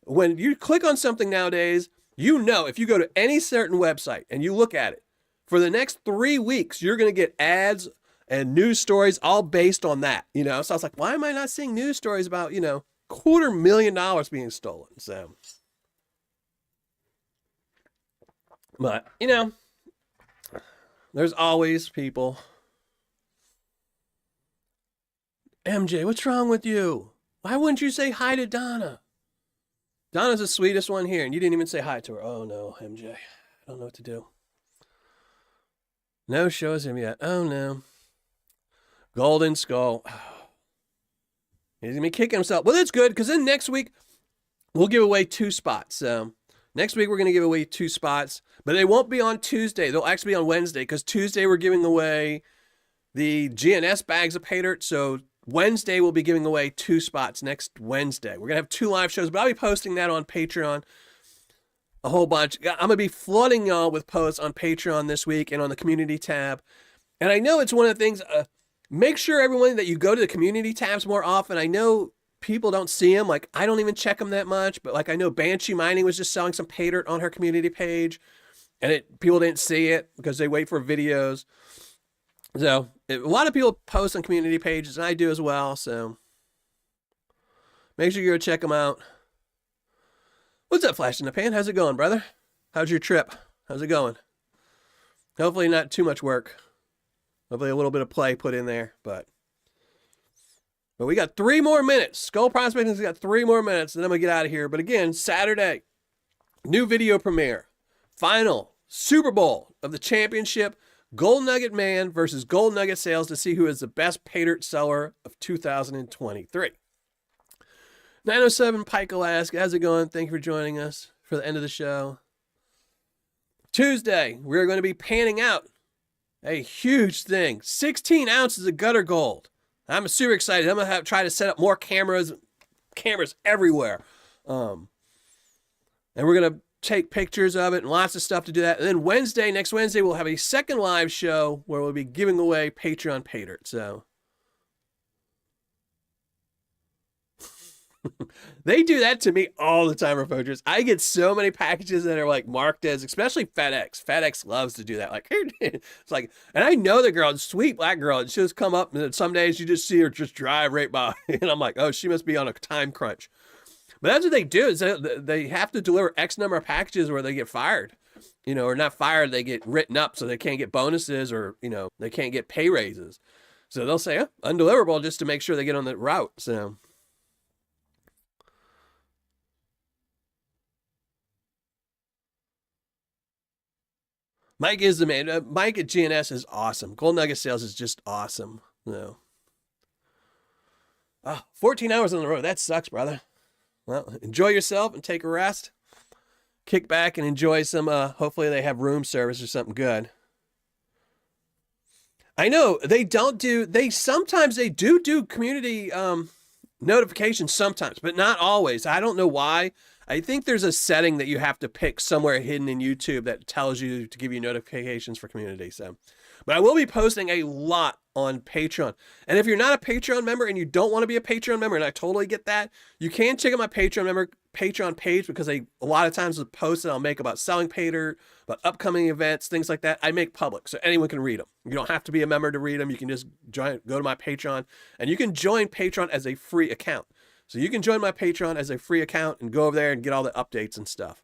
when you click on something nowadays, if you go to any certain website and you look at it, for the next 3 weeks, you're going to get ads and news stories all based on that, So I was like, why am I not seeing news stories about, $250,000 being stolen? So, but, there's always people. MJ, what's wrong with you? Why wouldn't you say hi to Donna? Donna's the sweetest one here, and you didn't even say hi to her. Oh no, MJ. I don't know what to do. No shows him yet. Oh no. Golden Skull. He's going to be kicking himself. Well, that's good, because then next week, we'll give away 2 spots. So next week, we're going to give away 2 spots, but they won't be on Tuesday. They'll actually be on Wednesday, because Tuesday, we're giving away the GNS bags of Paydirt. So Wednesday, we'll be giving away 2 spots next Wednesday. We're going to have 2 live shows, but I'll be posting that on Patreon a whole bunch. I'm going to be flooding y'all with posts on Patreon this week and on the community tab. And I know it's one of the things, make sure everyone that you go to the community tabs more often. I know people don't see them. Like, I don't even check them that much, but like I know Banshee Mining was just selling some Paydirt on her community page, and people didn't see it because they wait for videos. So a lot of people post on community pages, and I do as well. So make sure you go check them out. What's up, Flash in the Pan? How's it going, brother? How's your trip? How's it going? Hopefully not too much work. Hopefully a little bit of play put in there, but we got 3 more minutes. Skull Prospecting's got 3 more minutes, and then I'm going to get out of here. But again, Saturday, new video premiere. Final Super Bowl of the championship. Gold Nugget Man versus Gold Nugget Sales to see who is the best Paydirt seller of 2023. 907 Pike, Alaska. How's it going? Thank you for joining us for the end of the show. Tuesday, we're going to be panning out a huge thing. 16 ounces of gutter gold. I'm super excited. I'm going to try to set up more cameras everywhere. And we're going to take pictures of it and lots of stuff to do that. And then next Wednesday, we'll have a second live show where we'll be giving away Patreon Paydirt. So they do that to me all the time, Repoachers. I get so many packages that are like marked as, especially FedEx. FedEx loves to do that. Like, it's like, and I know the girl, sweet black girl, and she'll just come up, and some days you just see her just drive right by. And I'm like, oh, she must be on a time crunch. But that's what they do, is they have to deliver X number of packages where they get fired. Or not fired, they get written up so they can't get bonuses, or, they can't get pay raises. So they'll say, undeliverable, just to make sure they get on the route. So Mike is the man. Mike at GNS is awesome. Gold Nugget Sales is just awesome. 14 hours on the road. That sucks, brother. Well, enjoy yourself and take a rest. Kick back and enjoy some, hopefully they have room service or something good. I know sometimes they do community notifications sometimes, but not always. I don't know why. I think there's a setting that you have to pick somewhere hidden in YouTube that tells you to give you notifications for community. So, but I will be posting a lot on Patreon. And if you're not a Patreon member and you don't want to be a Patreon member, and I totally get that, you can check out my Patreon page, because a lot of times the posts that I'll make about selling Paydirt, about upcoming events, things like that, I make public so anyone can read them. You don't have to be a member to read them. You can just go to my Patreon, and you can join Patreon as a free account. So you can join my Patreon as a free account and go over there and get all the updates and stuff.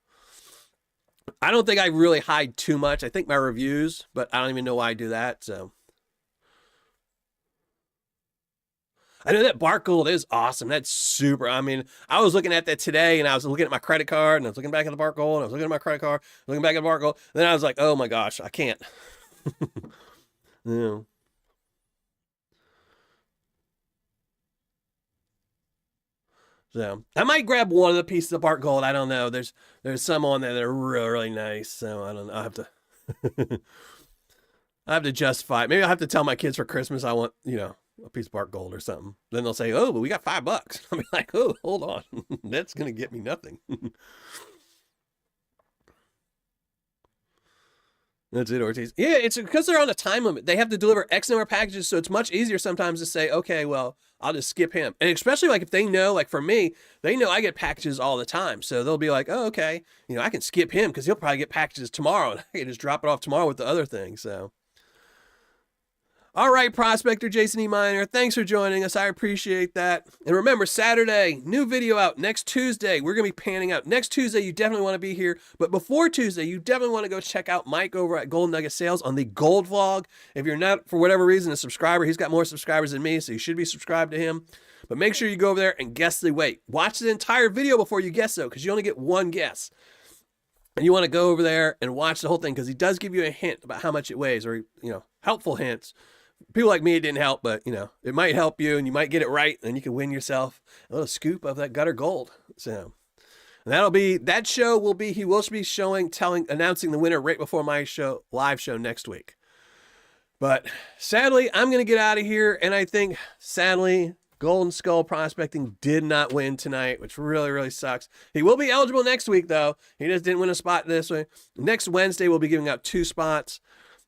I don't think I really hide too much. I think my reviews, but I don't even know why I do that. So I know that Bark Gold is awesome. That's super. I mean, I was looking at that today, and I was looking at my credit card, and I was looking back at the Bark Gold, and I was looking at my credit card, looking back at the Bark Gold. And then I was like, oh my gosh, I can't. Yeah. So I might grab one of the pieces of Bart Gold. I don't know. There's some on there that are really, really nice. So I don't know. I'll have to I have to justify it. Maybe I'll have to tell my kids for Christmas I want, a piece of Bart Gold or something. Then they'll say, "Oh, but we got $5." I'll be like, "Oh, hold on. That's gonna get me nothing." That's it, Ortiz. Yeah, it's because they're on a time limit. They have to deliver X number of packages, so it's much easier sometimes to say, okay, well, I'll just skip him. And especially like if they know, like for me, they know I get packages all the time. So they'll be like, oh, okay, I can skip him because he'll probably get packages tomorrow and I can just drop it off tomorrow with the other thing. So. All right, Prospector Jason E. Miner, thanks for joining us. I appreciate that. And remember, Saturday, new video out. Next Tuesday, we're going to be panning out. Next Tuesday, you definitely want to be here. But before Tuesday, you definitely want to go check out Mike over at Golden Nugget Sales on the Gold Vlog. If you're not, for whatever reason, a subscriber, he's got more subscribers than me, so you should be subscribed to him. But make sure you go over there and guess the weight. Watch the entire video before you guess, though, because you only get one guess. And you want to go over there and watch the whole thing, because he does give you a hint about how much it weighs, or, helpful hints. People like me, it didn't help, but, it might help you, and you might get it right, and you can win yourself a little scoop of that gutter gold. So, and that show will be, he will be announcing the winner right before my live show next week. But sadly, I'm going to get out of here, and I think, sadly, Golden Skull Prospecting did not win tonight, which really, really sucks. He will be eligible next week, though. He just didn't win a spot this way. Next Wednesday, we'll be giving out 2 spots,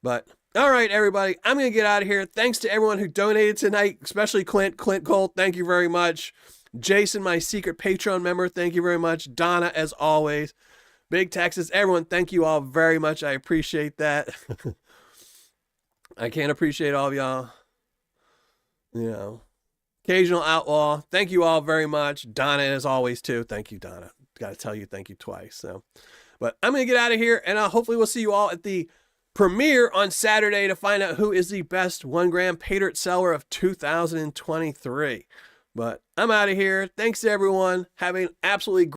but... All right, everybody, I'm going to get out of here. Thanks to everyone who donated tonight, especially Clint Colt. Thank you very much. Jason, my secret Patreon member, thank you very much. Donna, as always. Big Texas, everyone, thank you all very much. I appreciate that. I can't appreciate all of y'all. Occasional Outlaw, thank you all very much. Donna, as always, too. Thank you, Donna. Got to tell you thank you twice. So, but I'm going to get out of here, and hopefully we'll see you all at the premiere on Saturday to find out who is the best 1 gram Paydirt seller of 2023. But I'm out of here. Thanks to everyone. Have an absolutely